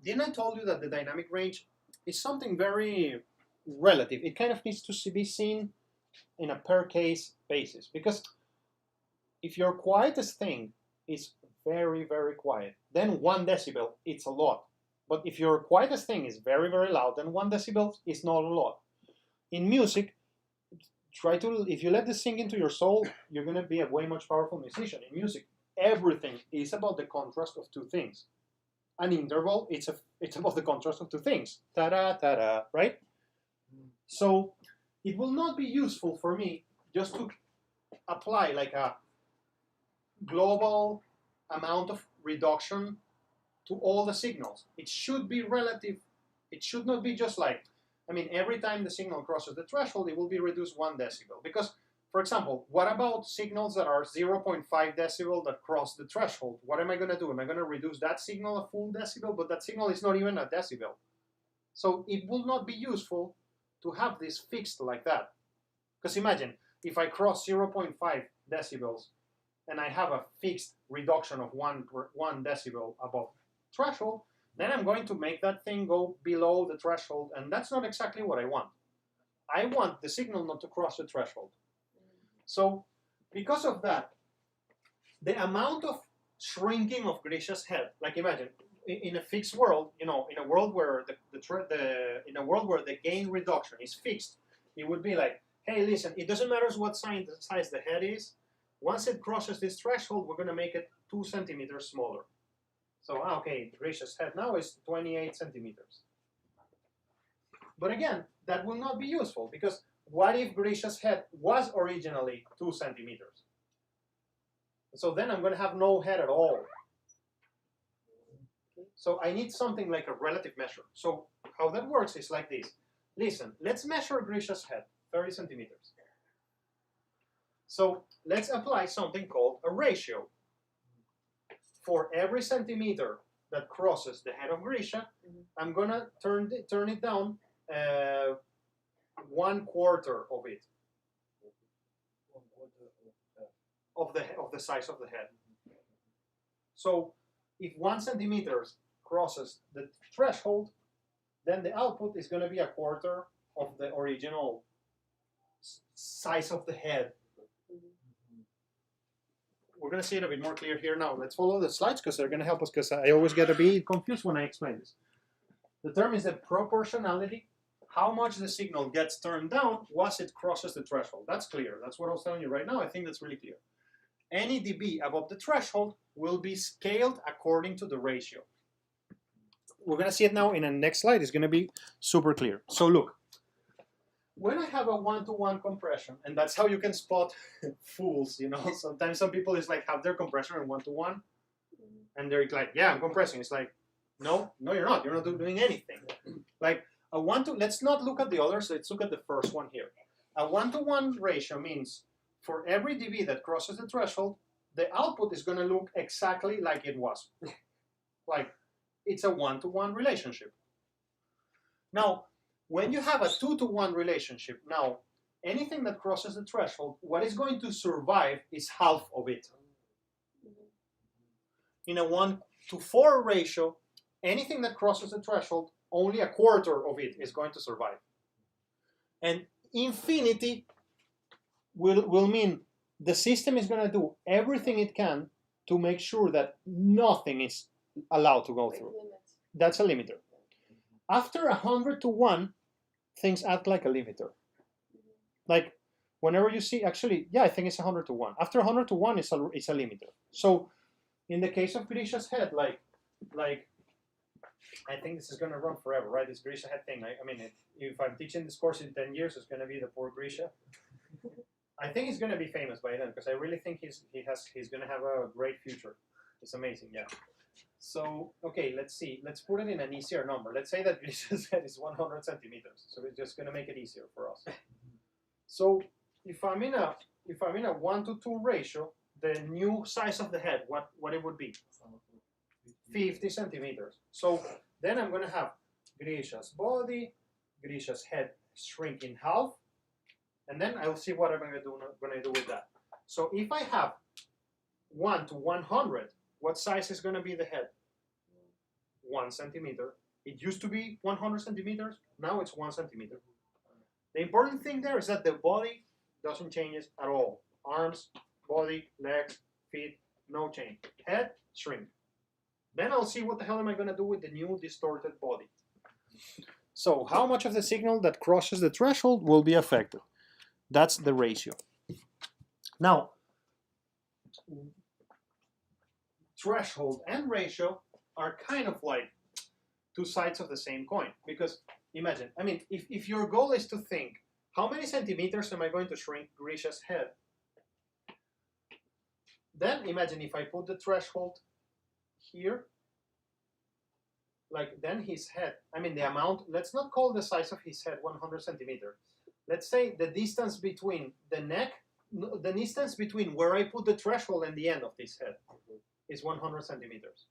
didn't I told you that the dynamic range is something very relative? It kind of needs to be seen in a per case basis, because if your quietest thing is very, very quiet, then 1 decibel, it's a lot. But if your quietest thing is very, very loud, then 1 decibel is not a lot. In music, if you let this sink into your soul, you're gonna be a way much powerful musician. In music, everything is about the contrast of two things. An interval, it's about the contrast of two things. Ta-da, ta-da, right? So it will not be useful for me just to apply like a global amount of reduction to all the signals. It should be relative. It should not be just like, I mean, every time the signal crosses the threshold, it will be reduced 1 decibel. Because, for example, what about signals that are 0.5 decibel that cross the threshold? What am I going to do? Am I going to reduce that signal a full decibel? But that signal is not even a decibel. So it will not be useful to have this fixed like that. Because imagine, if I cross 0.5 decibels and I have a fixed reduction of 1 decibel above threshold, then I'm going to make that thing go below the threshold, and that's not exactly what I want. I want the signal not to cross the threshold. So because of that, the amount of shrinking of Grisha's head, like imagine, in a fixed world, you know, in a world where the gain reduction is fixed, it would be like, hey, listen, it doesn't matter what size the head is. Once it crosses this threshold, we're going to make it 2 centimeters smaller. So, okay, Grisha's head now is 28 centimeters. But again, that will not be useful, because what if Grisha's head was originally 2 centimeters? So then I'm going to have no head at all. So I need something like a relative measure. So how that works is like this. Listen, let's measure Grisha's head, 30 centimeters. So let's apply something called a ratio. For every centimeter that crosses the head of Grisha, I'm going to turn it down 1/4 of it. Of the size of the head. So if 1 centimeter crosses the threshold, then the output is going to be 1/4 of the original size of the head. We're going to see it a bit more clear here now. Let's follow the slides because they're going to help us, because I always get a bit confused when I explain this. The term is the proportionality. How much the signal gets turned down once it crosses the threshold. That's clear. That's what I was telling you right now. I think that's really clear. Any dB above the threshold will be scaled according to the ratio. We're going to see it now in the next slide. It's going to be super clear. So look, when I have a 1-to-1 compression, and that's how you can spot fools, you know, sometimes some people is like have their compressor in 1-to-1, and they're like, yeah, I'm compressing. It's like, no, you're not. You're not doing anything. Like a 1-to, let's not look at the others. Let's look at the first one here. A 1-to-1 ratio means for every dB that crosses the threshold, the output is going to look exactly like it was. Like it's a 1-to-1 relationship. Now, when you have a 2-to-1 relationship, now anything that crosses the threshold, what is going to survive is half of it. In a 1-to-4 ratio, anything that crosses the threshold, only 1/4 of it is going to survive. And infinity will mean the system is going to do everything it can to make sure that nothing is allowed to go through. That's a limiter. After 100-to-1, things act like a limiter. Like whenever you see, actually, yeah, I think it's 100-to-1. After 100-to-1, it's a limiter. So in the case of Grisha's head, like I think this is going to run forever, right? This Grisha head thing. I mean, if I'm teaching this course in 10 years, it's going to be the poor Grisha. I think he's going to be famous by then, because I really think he's going to have a great future. It's amazing, yeah. So, okay, let's see. Let's put it in an easier number. Let's say that Grisha's head is 100 centimeters. So it's just going to make it easier for us. So if I'm in a 1-to-2 ratio, the new size of the head, what it would be? 50 centimeters. So then I'm going to have Grisha's body, Grisha's head shrink in half, and then I'll see what I'm going to do with that. So if I have 1-to-100, what size is going to be the head? 1 centimeter. It used to be 100 centimeters. Now it's 1 centimeter. The important thing there is that the body doesn't change at all. Arms, body, legs, feet, no change. Head, shrink. Then I'll see what the hell am I going to do with the new distorted body. So how much of the signal that crosses the threshold will be affected? That's the ratio. Now, threshold and ratio are kind of like two sides of the same coin. Because imagine, I mean, if your goal is to think, how many centimeters am I going to shrink Grisha's head? Then imagine if I put the threshold here, like then his head, I mean the amount, let's not call the size of his head 100 centimeters. Let's say the distance between the neck, the distance between where I put the threshold and the end of this head is 100 centimeters.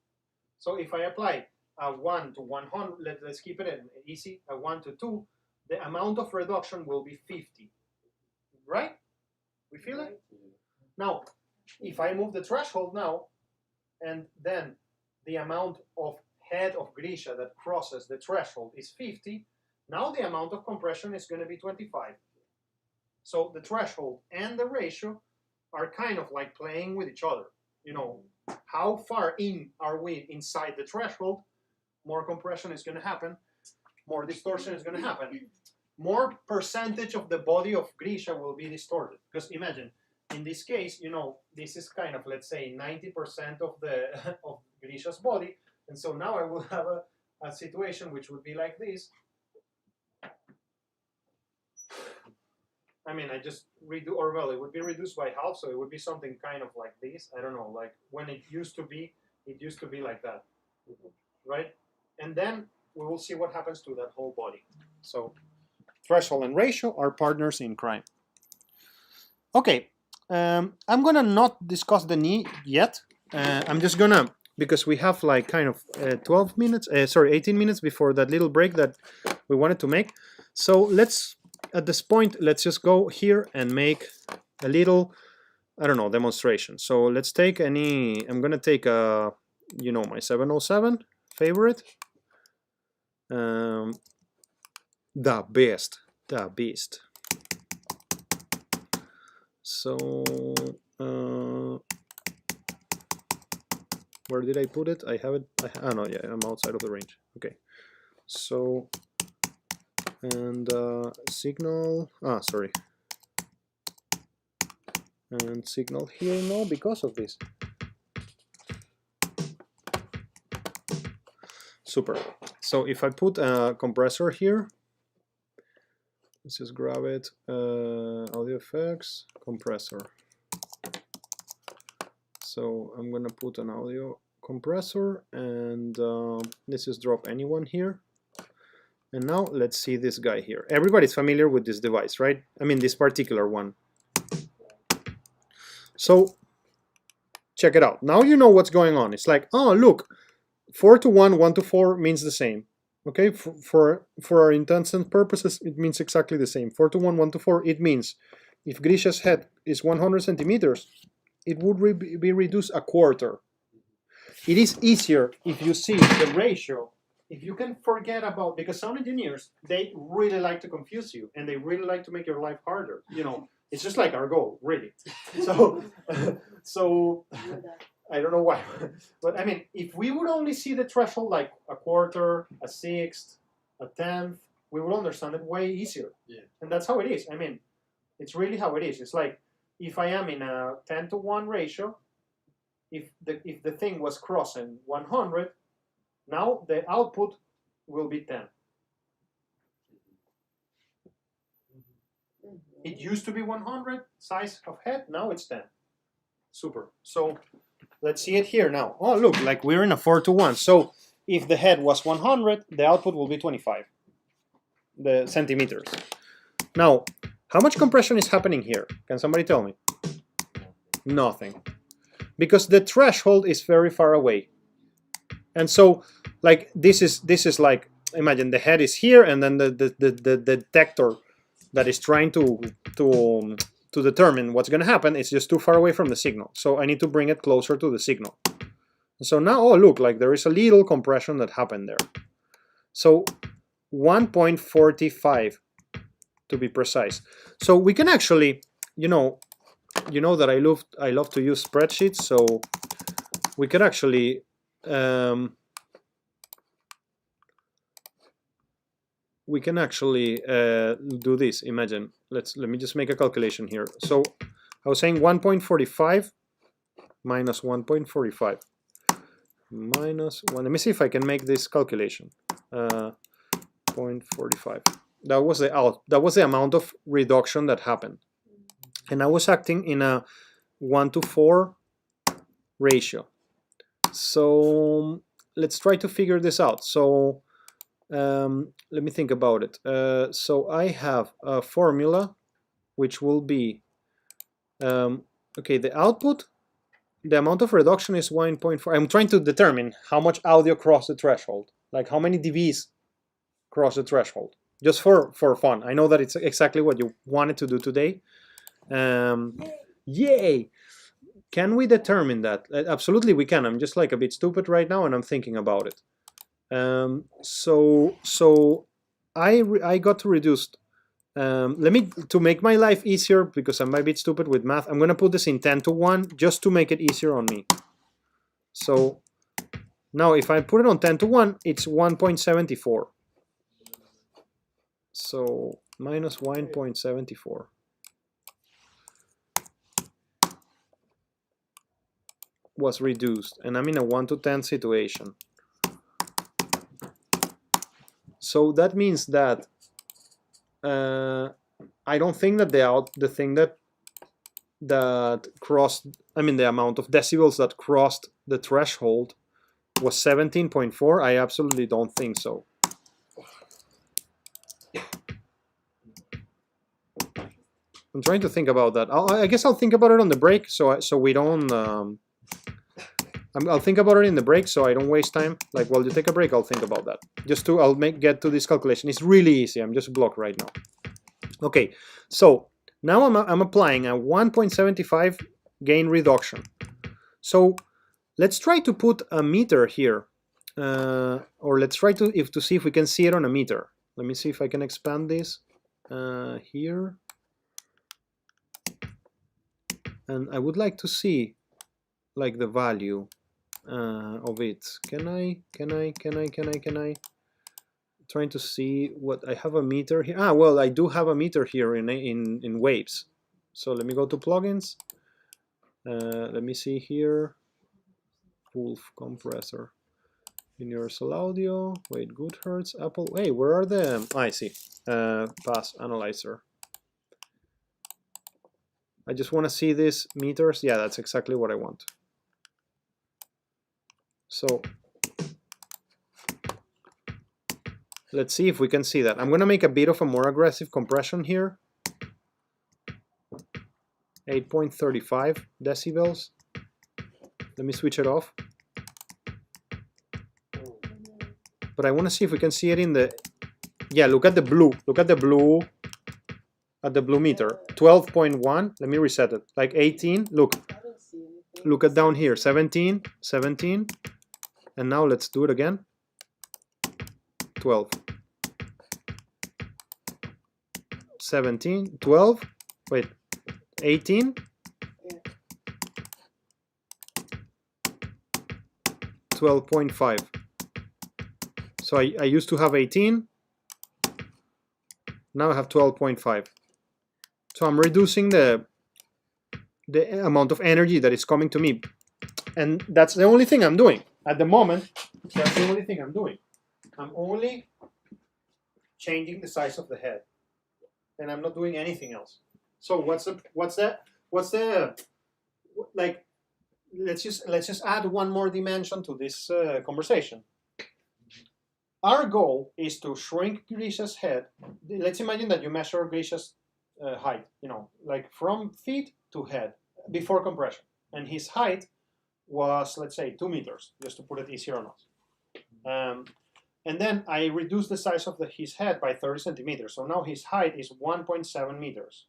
So if I apply a 1 to 100, let's keep it easy, a 1 to 2, the amount of reduction will be 50, right? We feel it? Now, if I move the threshold now, and then the amount of head of Grisha that crosses the threshold is 50, now the amount of compression is going to be 25. So the threshold and the ratio are kind of like playing with each other. You know, how far in are we inside the threshold, more compression is going to happen, more distortion is going to happen. More percentage of the body of Grisha will be distorted. Because imagine, in this case, you know, this is kind of, let's say, 90% of the of Grisha's body. And so now I will have a situation which would be like this. I mean, I just redo, or well, it would be reduced by half, so it would be something kind of like this. I don't know, like when it used to be like that, right? And then we will see what happens to that whole body. So threshold and ratio are partners in crime. Okay, I'm gonna not discuss the knee yet. I'm just gonna, because we have like kind of 12 minutes, 18 minutes before that little break that we wanted to make. So let's, at this point, let's just go here and make a little, I don't know, demonstration. So let's take any, I'm gonna take a, you know, my 707 favorite. The beast. So, where did I put it? I have it, oh no, yeah, I'm outside of the range. Okay, so, and signal, sorry. And signal here, no, because of this. Super. So if I put a compressor here, let's just grab it, audio effects, compressor. So I'm gonna put an audio compressor and let's just drop anyone here. And now let's see this guy here. Everybody's familiar with this device, right? I mean, this particular one. So check it out. Now you know what's going on. It's like, oh, look, 4 to 1, 1 to 4 means the same. Okay, for our intents and purposes, it means exactly the same. 4 to 1, 1 to 4, it means if Grisha's head is 100 centimeters, it would be reduced a quarter. It is easier if you see the ratio, if you can forget about, because sound engineers, they really like to confuse you and they really like to make your life harder. You know, it's just like our goal, really. So, I don't know why, but I mean, if we would only see the threshold like a quarter, a sixth, a tenth, we would understand it way easier. Yeah. And that's how it is. I mean, it's really how it is. It's like if I am in a 10 to 1 ratio, if the thing was crossing 100, now the output will be 10. It used to be 100 size of head, now it's 10. Super. So let's see it here now. Oh, look, like we're in a 4 to 1. So if the head was 100, the output will be 25 the centimeters. Now, how much compression is happening here? Can somebody tell me? Nothing. Because the threshold is very far away. And so, like, this is like, imagine the head is here, and then the detector that is trying to determine what's going to happen is just too far away from the signal. So I need to bring it closer to the signal. So now, oh, look, like there is a little compression that happened there. So 1.45 to be precise. So we can actually, you know that I love to use spreadsheets. So we can actually we can actually do this. Imagine, let me just make a calculation here. So I was saying 1.45 minus 1.45 minus 1. Let me see if I can make this calculation. 0.45. That was the amount of reduction that happened, and I was acting in a 1:4 ratio. So let's try to figure this out. So let me think about it. So I have a formula which will be okay, the output, the amount of reduction is 1.4. I'm trying to determine how much audio crossed the threshold, like how many dBs cross the threshold, just for fun. I know that it's exactly what you wanted to do today. Yay! Can we determine that? Absolutely we can. I'm just like a bit stupid right now and I'm thinking about it. So I got to reduce. To make my life easier, because I'm a bit stupid with math, I'm gonna put this in 10:1 just to make it easier on me. So now if I put it on 10:1, it's 1.74. So minus 1.74. Was reduced, and I'm in a 1:10 situation. So that means that I don't think that the thing that crossed, I mean the amount of decibels that crossed the threshold was 17.4. I absolutely don't think so. I'm trying to think about that. I guess I'll think about it on the break, so we don't. I'll think about it in the break, so I don't waste time. Like while you take a break, I'll think about that. I'll get to this calculation. It's really easy. I'm just blocked right now. Okay, so now I'm applying a 1.75 gain reduction. So let's try to put a meter here, or let's try to see if we can see it on a meter. Let me see if I can expand this here, and I would like to see like the value of it. Can I? Trying to see what I have a meter here. Well, I do have a meter here in waves. So let me go to plugins. Let me see here. Wolf compressor, universal audio. Wait, good hertz. Apple. Hey, where are the? I see. Pass analyzer. I just want to see these meters. Yeah, that's exactly what I want. So let's see if we can see that. I'm going to make a bit of a more aggressive compression here. 8.35 decibels. Let me switch it off. But I want to see if we can see it in the... Yeah, look at the blue. Look at the blue. At the blue meter. 12.1. Let me reset it. Like 18. Look. Look at down here. 17. 17. And now let's do it again. 12. 17. 12. Wait. 18. 12.5. So I used to have 18. Now I have 12.5. So I'm reducing the amount of energy that is coming to me. And that's the only thing I'm doing. At the moment, that's the only thing I'm doing. I'm only changing the size of the head. And I'm not doing anything else. So what's the like, let's just add one more dimension to this conversation. Our goal is to shrink Grisha's head. Let's imagine that you measure Grisha's height, you know, like from feet to head before compression. And his height was, let's say, 2 meters, just to put it easier on us. And then I reduced the size of his head by 30 centimeters. So now his height is 1.7 meters.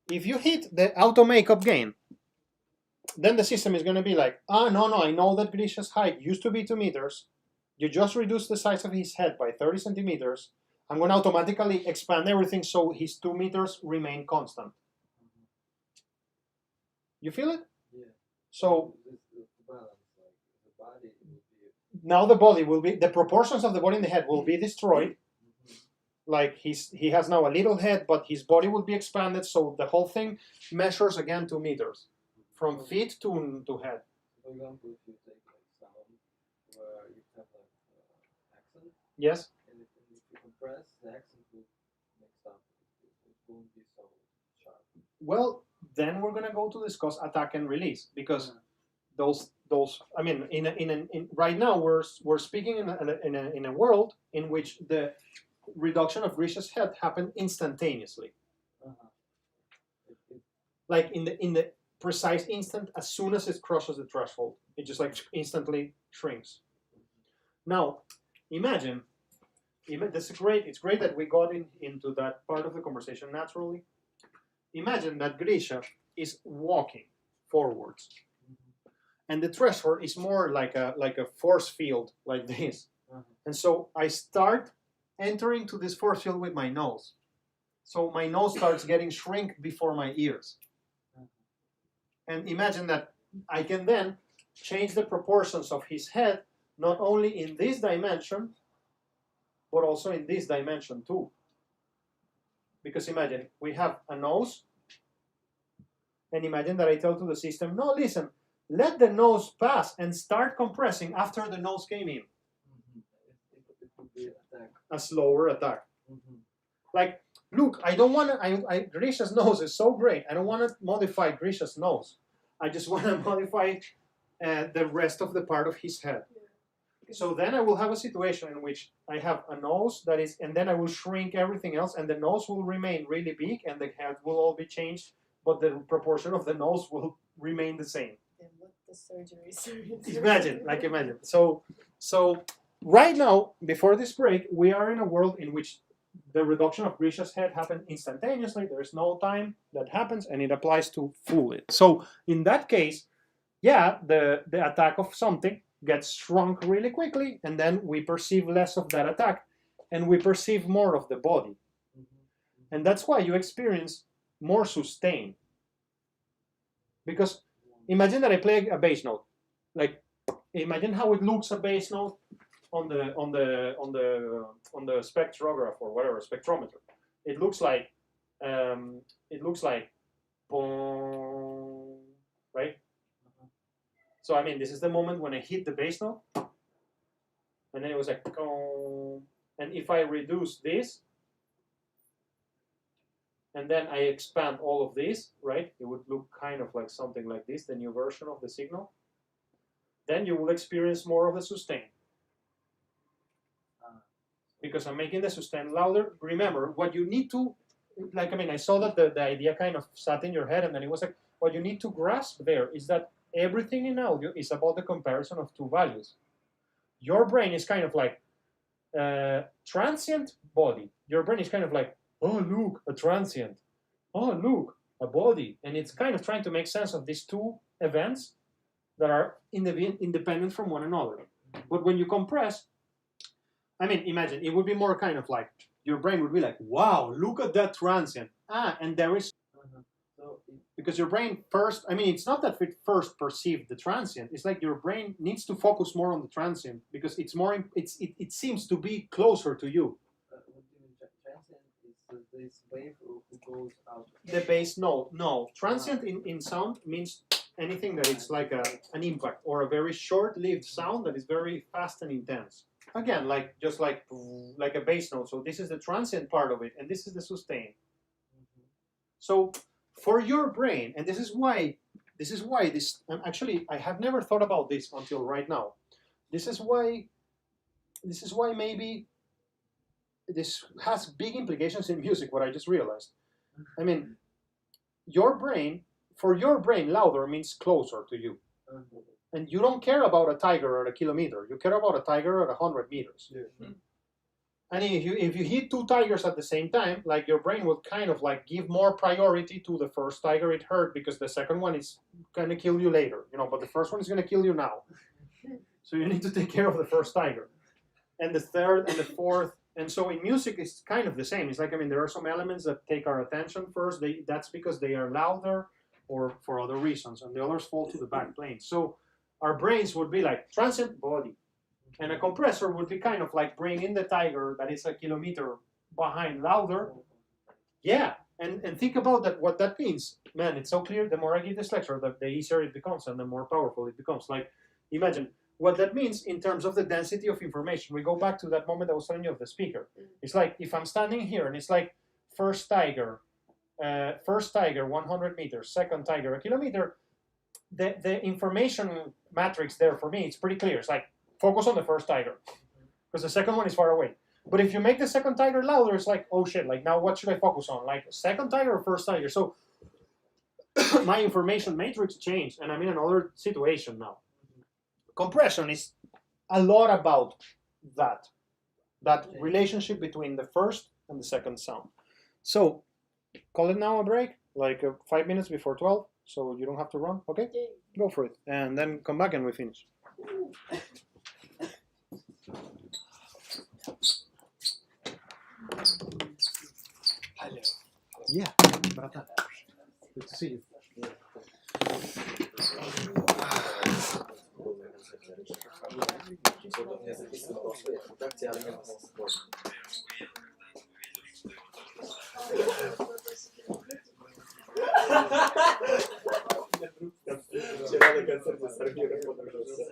If you hit the auto makeup gain, then the system is going to be like, no, I know that Grisha's height used to be 2 meters. You just reduce the size of his head by 30 centimeters. I'm going to automatically expand everything so his 2 meters remain constant. You feel it? Yeah. So now the body will be, the proportions of the body and the head will be destroyed. like he has now a little head, but his body will be expanded, so the whole thing measures again 2 meters, from feet to head. For example, if you take like sound where you have like accent, Yes. and if you compress, the accent will mix up. It won't be so sharp. Well, then we're gonna go to discuss attack and release, because those I mean, in right now we're speaking in a world in which the reduction of Grisha's head happened instantaneously, like in the precise instant as soon as it crosses the threshold, it just like instantly shrinks. Now, imagine this is great. It's great that we got into that part of the conversation naturally. Imagine that Grisha is walking forwards, and the threshold is more like a force field like this. And so I start entering to this force field with my nose. So my nose starts getting shrink before my ears. And imagine that I can then change the proportions of his head, not only in this dimension, but also in this dimension too. Because imagine, we have a nose, and imagine that I tell to the system, no, listen, let the nose pass and start compressing after the nose came in. It would be attack. A slower attack. Like, look, I don't want to, Grisha's nose is so great. I don't want to modify Grisha's nose. I just want to modify the rest of the part of his head. So then I will have a situation in which I have a nose that is, and then I will shrink everything else, and the nose will remain really big, and the head will all be changed, but the proportion of the nose will remain the same. Then what the surgery? Imagine. So right now, before this break, we are in a world in which the reduction of Grisha's head happened instantaneously. There is no time that happens, and it applies to fluid. So in that case, yeah, the attack of something gets shrunk really quickly, and then we perceive less of that attack, and we perceive more of the body. And that's why you experience more sustain. Because imagine that I play a bass note. Like, imagine how it looks a bass note on the spectrograph or whatever, spectrometer. It looks like boom, right? So I mean, this is the moment when I hit the bass note, and then it was like boom. And if I reduce this, and then I expand all of this, right? It would look kind of like something like this, the new version of the signal. Then you will experience more of the sustain. Because I'm making the sustain louder. Remember, what you need to, like, I mean, I saw that the idea kind of sat in your head, and then it was like, what you need to grasp there is that everything in audio is about the comparison of two values. Your brain is kind of like transient body. Your brain is kind of like, oh, look, a transient. Oh, look, a body. And it's kind of trying to make sense of these two events that are independent from one another. But when you compress, I mean, imagine, it would be more kind of like, your brain would be like, wow, look at that transient. And there is, because your brain first, I mean, it's not that it first perceived the transient. It's like your brain needs to focus more on the transient because it's more, it seems to be closer to you. What do you mean transient? Is this wave who goes out? The bass, no. Transient in sound means anything that it's like an impact or a very short-lived sound that is very fast and intense. Again, like just like a bass note. So this is the transient part of it, and this is the sustain. So for your brain, and this is why this, and actually I have never thought about this until right now. This is why maybe this has big implications in music, what I just realized. I mean, for your brain, louder means closer to you. And you don't care about a tiger at a kilometer. You care about a tiger at 100 meters. Yeah. And if you hit two tigers at the same time, like your brain would kind of like give more priority to the first tiger it heard because the second one is going to kill you later, but the first one is going to kill you now. So you need to take care of the first tiger. And the third and the fourth. And so in music, it's kind of the same. It's like, I mean, there are some elements that take our attention first. That's because they are louder or for other reasons, and the others fall to the back plane. So our brains would be like transient body. And a compressor would be kind of like bringing the tiger that is a kilometer behind louder. Yeah, and think about that. What that means, man. It's so clear. The more I give this lecture, the easier it becomes, and the more powerful it becomes. Like, imagine what that means in terms of the density of information. We go back to that moment I was telling you of the speaker. It's like if I'm standing here and it's like first tiger 100 meters, second tiger a kilometer. The information matrix there for me, it's pretty clear. It's like focus on the first tiger because the second one is far away. But if you make the second tiger louder, it's like, oh shit, like now what should I focus on? Like second tiger or first tiger? So my information matrix changed and I'm in another situation now. Compression is a lot about that relationship between the first and the second sound. So call it now a break, like 5 minutes before 12, so you don't have to run, okay? Go for it. And then come back and we finish. Hello. Yeah, brother. Good to see you. Вчера на концерте с Армиром подружился.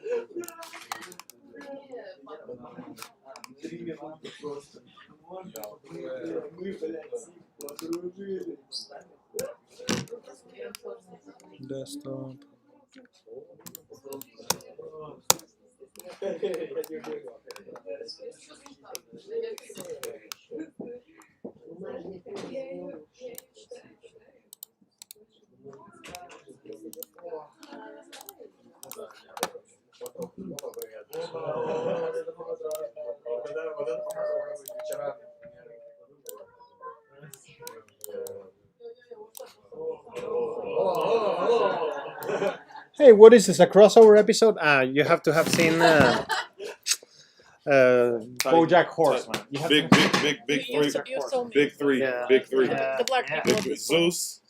3 минуты просто. Мы, блядь, подружились. Desktop. Hey, what is this? A crossover episode? You have to have seen BoJack Horseman. You have Big three. Big three. Yeah. Big three. Yeah. The black Yeah. people. Big, Zeus,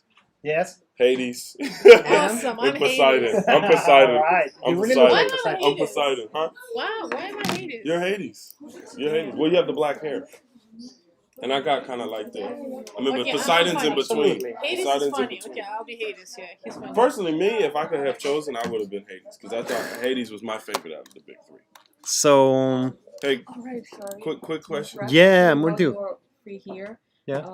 Yes. Hades, Awesome. I'm and Poseidon. Hades. I'm Poseidon. All right. I'm You really look Poseidon. like Poseidon. I'm Poseidon, huh? Wow, why am I Hades? You're Hades. You're Hades. Well, you have the black hair. And I got kind of like the. I mean, but Okay, Poseidon's in between. Absolutely. Hades is Poseidon's in funny. between. Okay, I'll be Hades. Yeah, he's funny. Personally, me, if I could have chosen, I would have been Hades because I thought Hades was my favorite out of the big three. So, Hey, Alright, sorry. quick question. Yeah, I'm While with you. you're free here. Yeah.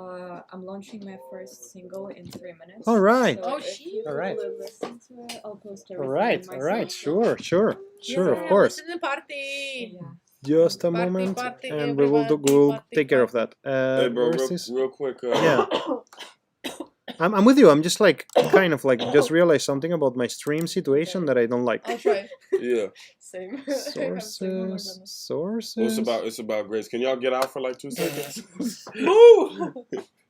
I'm launching my first single in 3 minutes. All right. So Oh, if shit. you All right. will listen to it, I'll post all everything right, in my all right, social. sure, Yeah. of course. Listen to party. Yeah. Just a Party, moment, party, and we'll everybody, take care of that. Hey, bro, Where's this? real quick. Yeah. I'm with you. I'm just like kind of like just realized something about my stream situation that I don't like. I'll try. Yeah. Same. I have similar Sources. It's about Grace. Can y'all get out for like 2 seconds? Boo!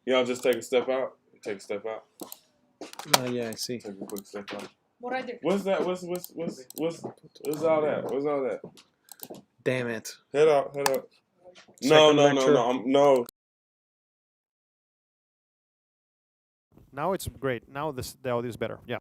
Y'all just take a step out. Take a step out. Yeah, I see. Take a quick step out. What I did? What's that? What's all that? What's all that? Damn it. Head up. No, Second no, lecture. no. Now it's great. Now the audio is better. Yeah.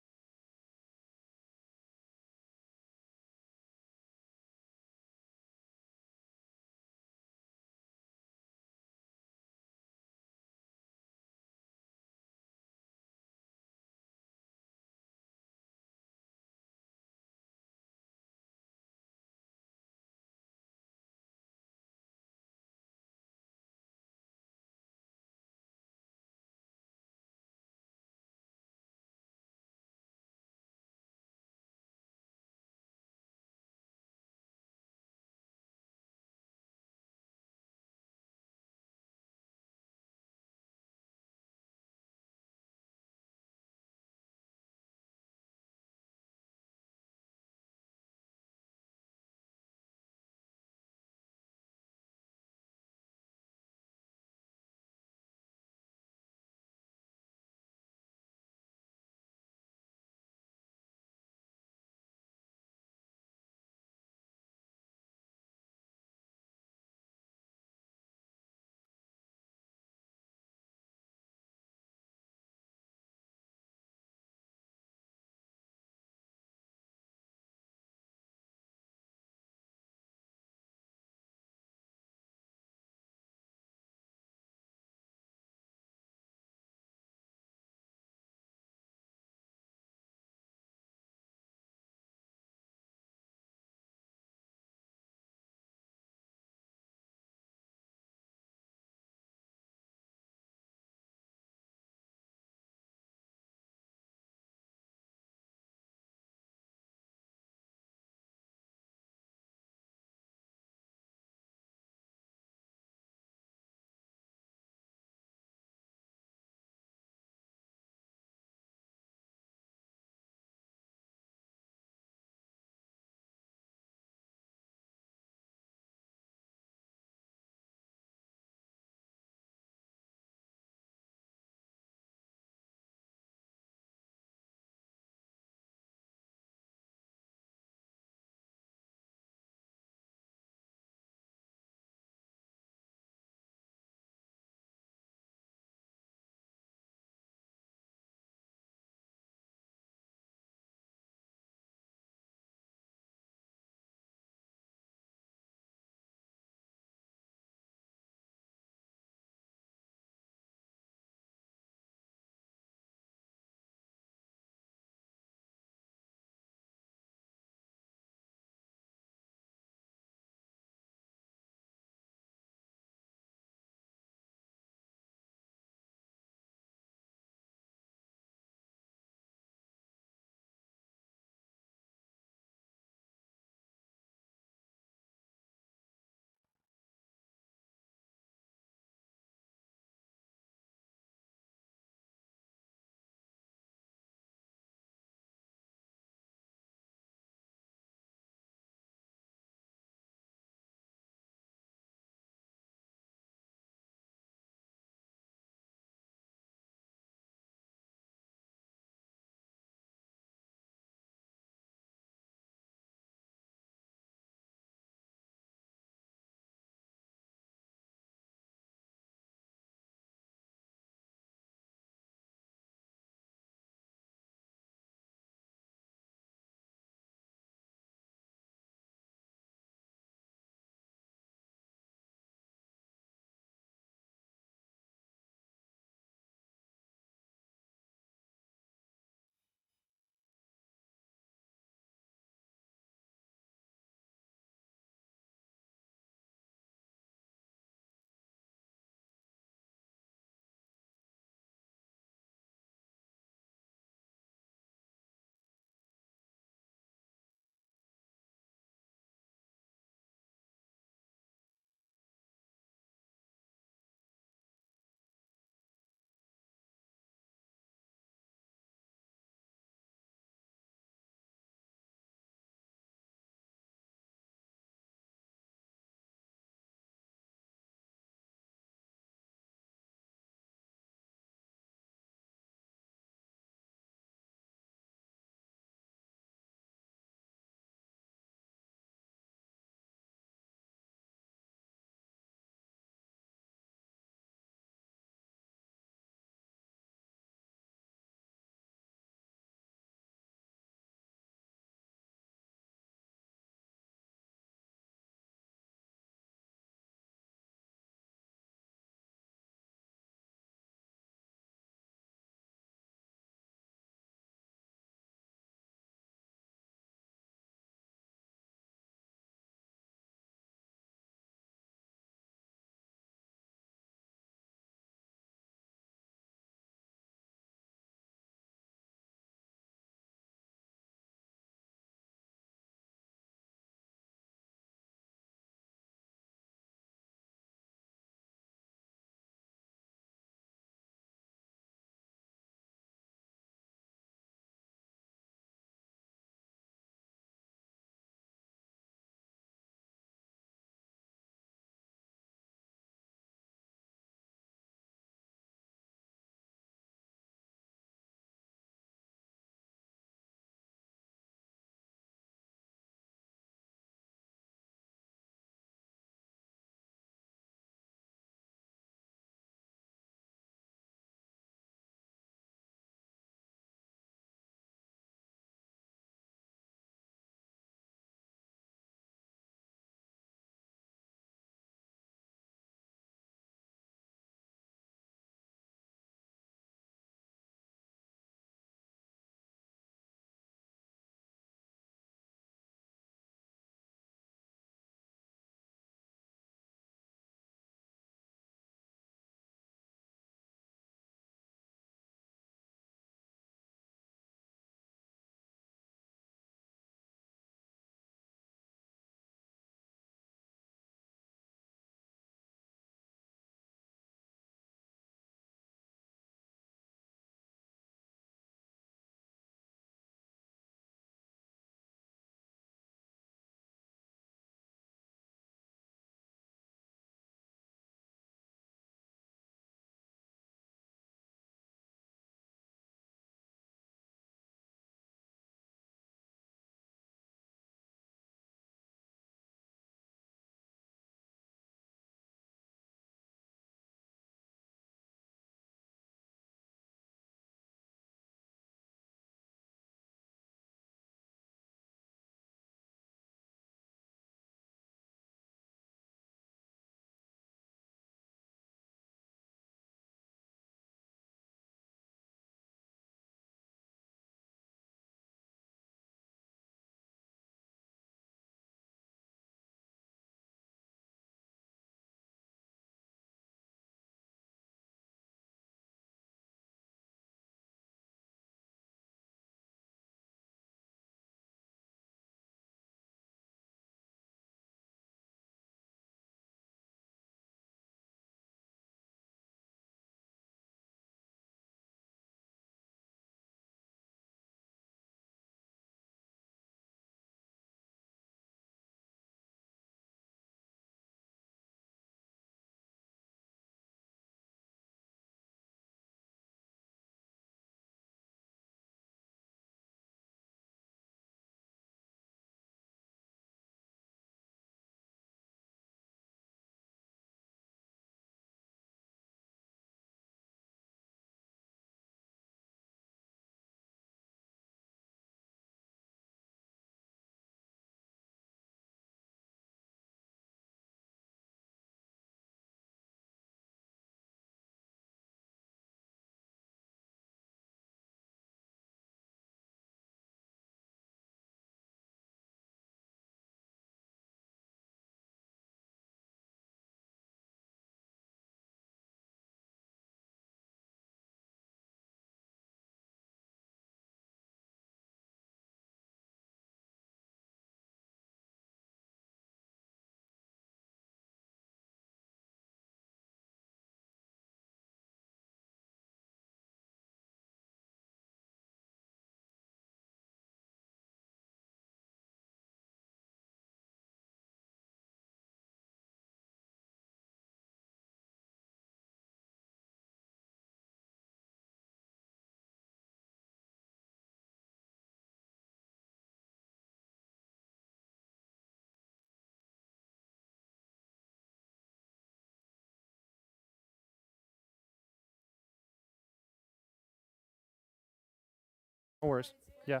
No worries. Yeah.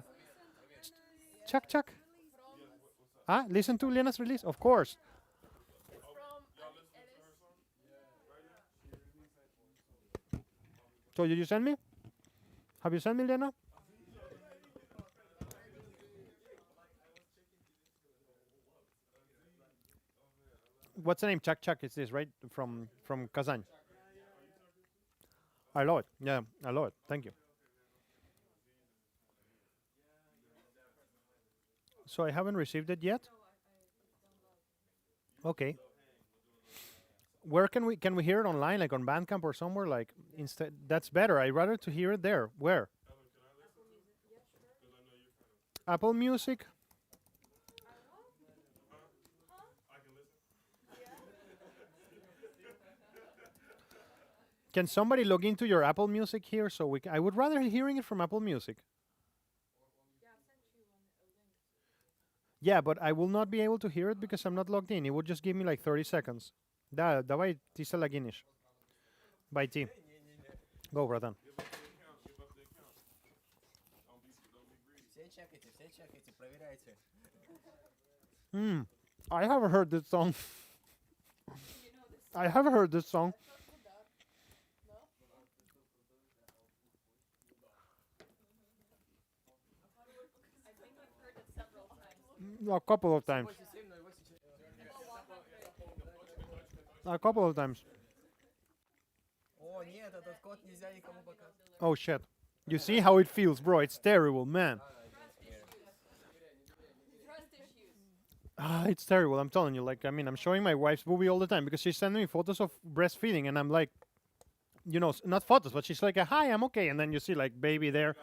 Chuck, Chuck. Ah, listen to Lena's release? Of course. So did you send me? Have you sent me, Lena? What's the name? Chuck Chuck is this, right? From Kazan. I love it. Yeah, I love it. Thank you. So I haven't received it yet. Okay. Where can we hear it online, like on Bandcamp or somewhere? Like instead, that's better. I'd rather to hear it there. Where? Apple Music. Can somebody log into your Apple Music here so we can, I would rather hearing it from Apple Music. Yeah, but I will not be able to hear it because I'm not logged in. It would just give me like 30 seconds. Да, давай ты залогинишь. By T. Go, братан. I have heard this song. I have heard this song. A couple of times. A couple of times. Oh shit. You see how it feels, bro? It's terrible, man. Ah, it's terrible. I'm telling you. Like, I mean, I'm showing my wife's movie all the time because she's sending me photos of breastfeeding, and I'm like, you know, not photos, but she's like, "Hi, I'm okay," and then you see like baby there.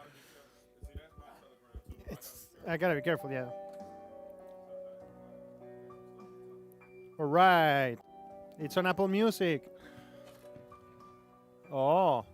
It's. I gotta be careful, yeah. All right. It's on Apple Music. Oh.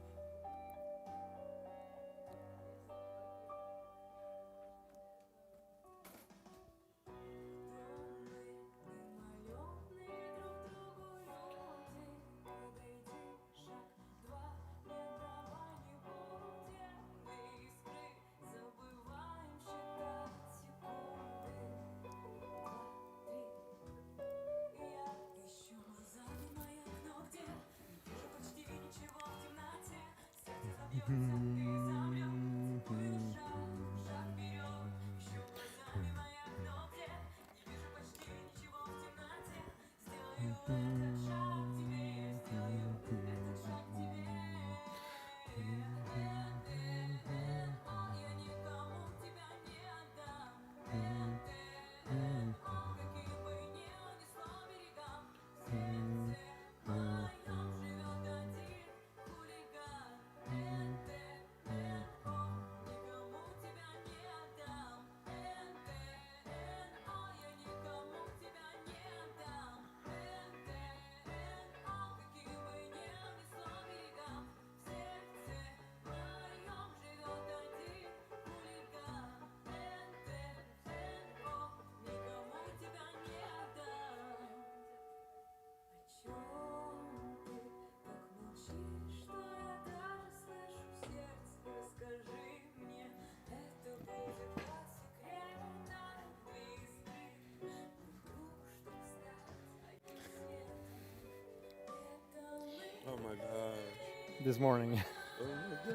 Oh my gosh. This morning. Oh my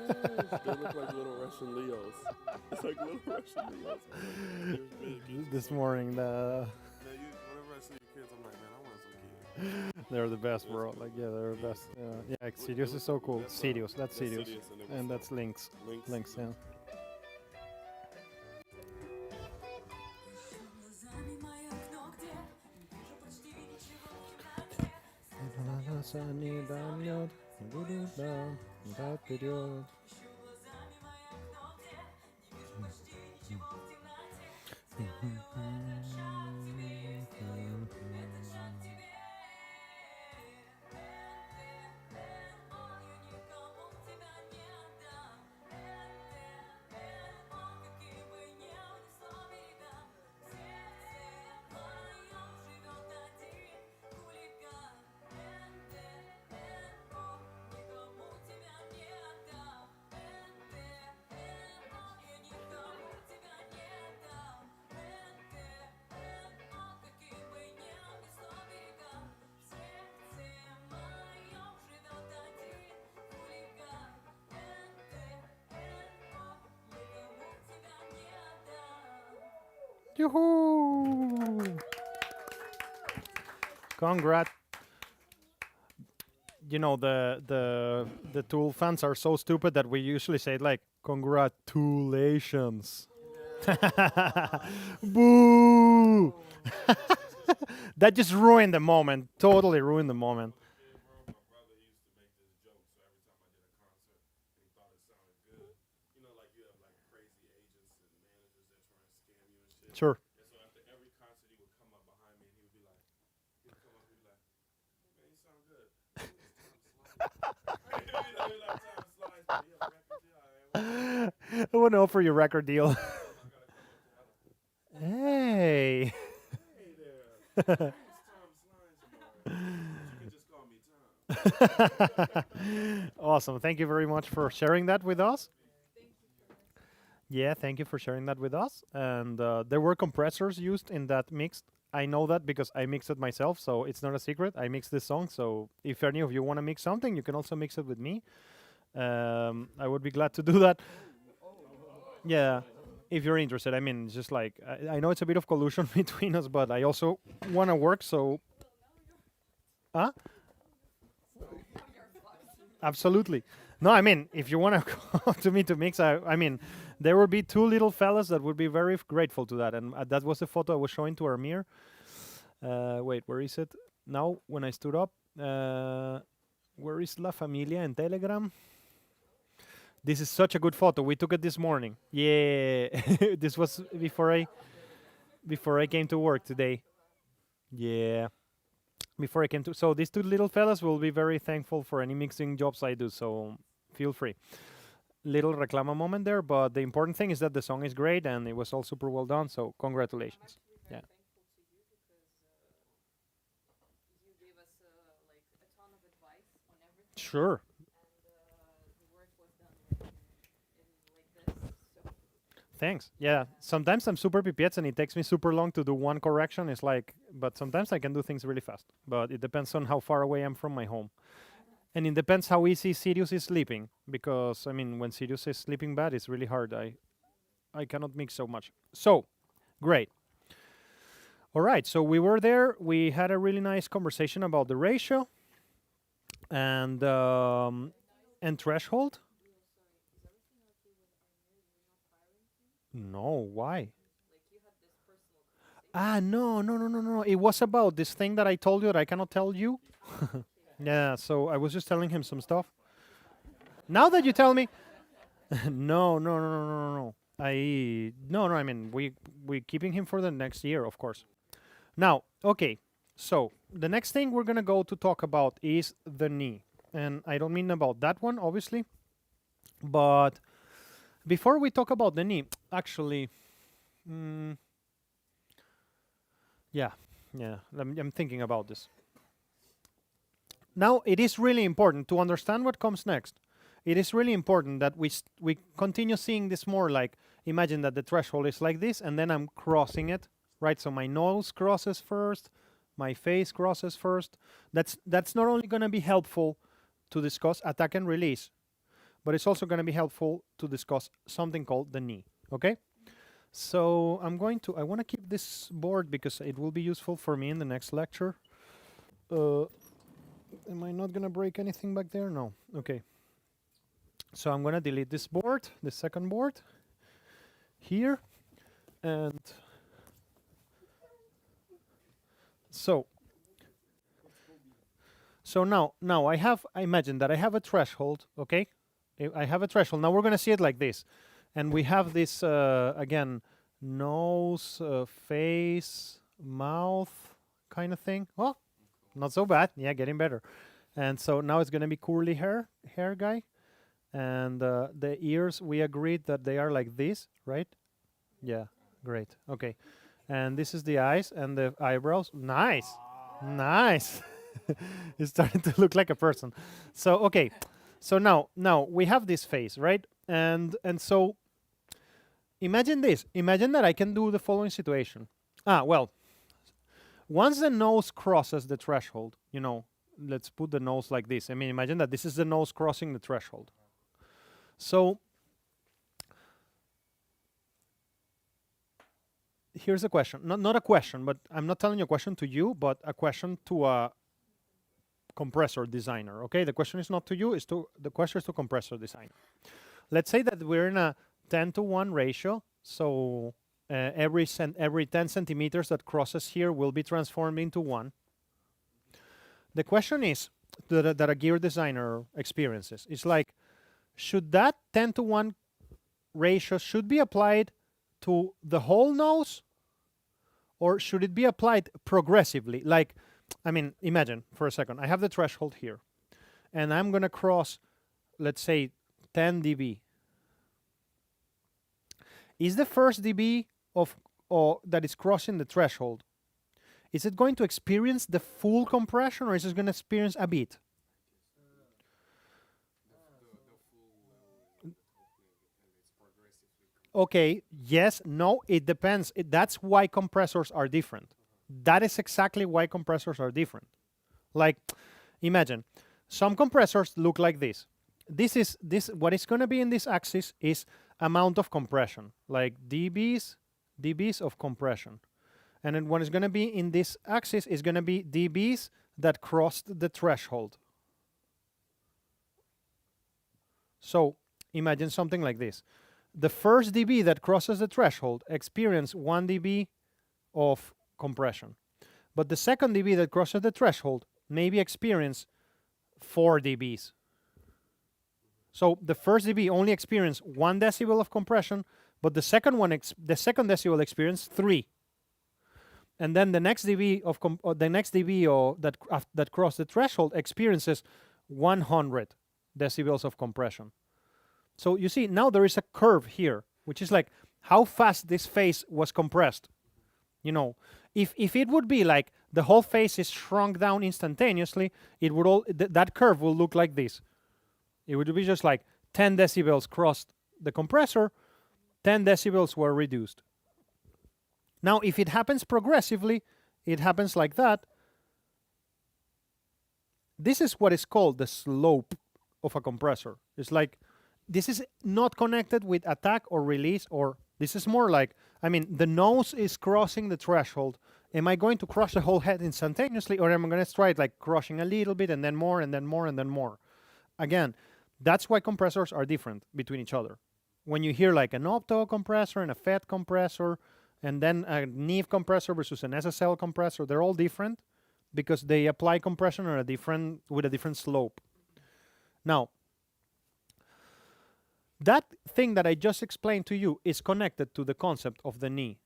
gosh. They look like little Russian Leos. It's like little Russian Leos. They're big. This morning, Whenever I see your kids, I'm like, man, I want some kids. they're the best, bro. Like, yeah, they're the best. Yeah, Sirius is so cool. Sirius, that's Sirius. And that's Lynx. Lynx, yeah. Yoo-hoo! Congrats. You know, the Tool fans are so stupid that we usually say it like, congratulations. Boo! That just ruined the moment. Totally ruined the moment. Sure. I want to offer you a record deal. Hey. Awesome. Thank you very much for sharing that with us. Yeah, thank you for sharing that with us. And there were compressors used in that mix. I know that because I mixed it myself, so it's not a secret. I mixed this song, so if any of you want to mix something, you can also mix it with me. I would be glad to do that. Yeah, if you're interested. I mean, it's just like, I know it's a bit of collusion between us, but I also want to work, so... Huh? Absolutely. No, I mean, if you want to come to me to mix, I mean, there would be two little fellas that would be very grateful to that. And that was the photo I was showing to Amir. Wait, where is it? Now, when I stood up, where is La Familia in Telegram? This is such a good photo. We took it this morning. Yeah, this was before I came to work today. Yeah. Before I came to, so these two little fellas will be very thankful for any mixing jobs I do, so feel free. Little reclama moment there, but the important thing is that the song is great and it was all super well done, so congratulations. Yeah. Sure. Thanks. Yeah, sometimes I'm super pipiets and it takes me super long to do one correction. It's like, but sometimes I can do things really fast. But it depends on how far away I'm from my home. And it depends how easy Sirius is sleeping. Because, I mean, when Sirius is sleeping bad, it's really hard. I cannot mix so much. So, great. All right, so we were there. We had a really nice conversation about the ratio and threshold. No, why? No. It was about this thing that I told you that I cannot tell you. Yeah, so I was just telling him some stuff. Now that you tell me, no. I mean, we keeping him for the next year, of course. Now, okay. So the next thing we're gonna go to talk about is the knee, and I don't mean about that one, obviously, but before we talk about the knee, actually, yeah, I'm thinking about this. Now, it is really important to understand what comes next. It is really important that we continue seeing this more like, imagine that the threshold is like this, and then I'm crossing it, right? So my nose crosses first, my face crosses first. That's not only going to be helpful to discuss attack and release, but it's also going to be helpful to discuss something called the knee, okay? So I want to keep this board because it will be useful for me in the next lecture. Am I not going to break anything back there? No, okay. So I'm going to delete this board, the second board, here, and so now I imagine that I have a threshold, okay? I have a threshold. Now we're going to see it like this. And we have this, again, nose, face, mouth kind of thing. Oh, not so bad. Yeah, getting better. And so now it's going to be curly hair guy. And the ears, we agreed that they are like this, right? Yeah, great. Okay. And this is the eyes and the eyebrows. Nice. Nice. It's starting to look like a person. So, okay. So now we have this face, right? And so imagine this. Imagine that I can do the following situation. Well, once the nose crosses the threshold, you know, let's put the nose like this. I mean, imagine that this is the nose crossing the threshold. So here's a question. Not a question, but I'm not telling you a question to you, but a question to a compressor designer. Okay, the question is not to you, the question is to compressor designer. Let's say that we're in a 10:1 ratio, so every 10 centimeters that crosses here will be transformed into 1. The question is that a gear designer experiences is like, should that 10:1 ratio should be applied to the whole nose, or should it be applied progressively? Like, I mean, imagine for a second, I have the threshold here, and I'm going to cross, let's say, 10 dB. Is the first dB that is crossing the threshold, is it going to experience the full compression, or is it going to experience a bit? Okay, yes, no, it depends. That's why compressors are different. That is exactly why compressors are different. Like, imagine, some compressors look like this. What is going to be in this axis is amount of compression, like dBs of compression. And then what is going to be in this axis is going to be dBs that crossed the threshold. So imagine something like this. The first dB that crosses the threshold experience 1 dB of compression. But the second dB that crosses the threshold maybe experience 4 dBs. So the first dB only experience 1 decibel of compression, but the second decibel experience 3. And then the next dB that crossed the threshold experiences 100 decibels of compression. So you see, now there is a curve here, which is like how fast this phase was compressed. You know, if it would be like the whole phase is shrunk down instantaneously, it would that curve will look like this. It would be just like 10 decibels crossed the compressor, 10 decibels were reduced. Now, if it happens progressively, it happens like that. This is what is called the slope of a compressor. It's like, this is not connected with attack or release, or this is more like, I mean, the nose is crossing the threshold. Am I going to crush the whole head instantaneously, or am I going to try it like crushing a little bit and then more and then more and then more? Again, that's why compressors are different between each other. When you hear like an opto compressor and a FET compressor, and then a Neve compressor versus an SSL compressor, they're all different because they apply compression with a different slope. Now, that thing that I just explained to you is connected to the concept of the knee.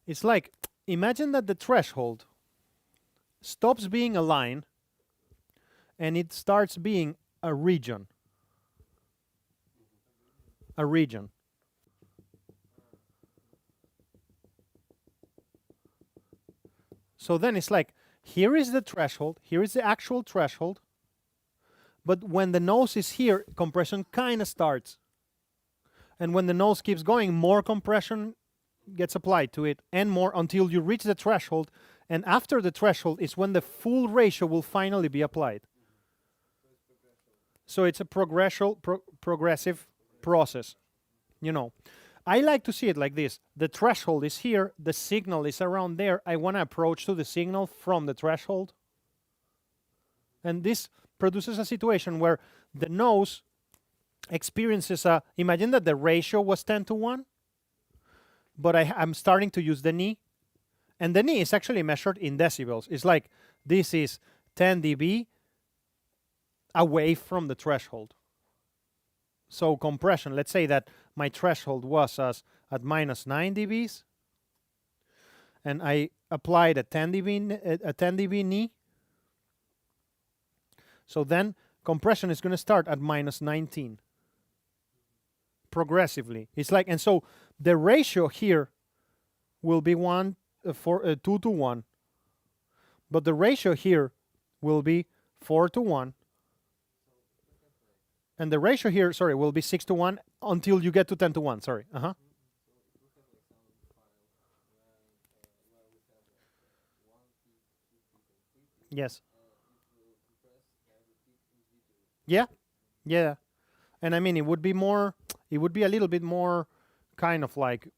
It's like, imagine that the threshold stops being a line and it starts being a region. A region. So then it's like, here is the threshold, here is the actual threshold, but when the nose is here, compression kind of starts. And when the nose keeps going, more compression gets applied to it, and more until you reach the threshold. And after the threshold is when the full ratio will finally be applied. So it's a progressive process. You know, I like to see it like this. The threshold is here, the signal is around there. I want to approach to the signal from the threshold. And this produces a situation where the nose experiences imagine that the ratio was 10:1, but I'm starting to use the knee, and the knee is actually measured in decibels. It's like, this is 10 dB away from the threshold. So compression, let's say that my threshold was at -9 dBs, and I applied a 10 dB knee. So then compression is going to start at -19 progressively. It's like, and so the ratio here will be 2:1, but the ratio here will be 4:1, and the ratio here, sorry, will be 6:1 until you get to 10:1. Sorry. Yes. Yeah. And I mean, it would be a little bit more kind of like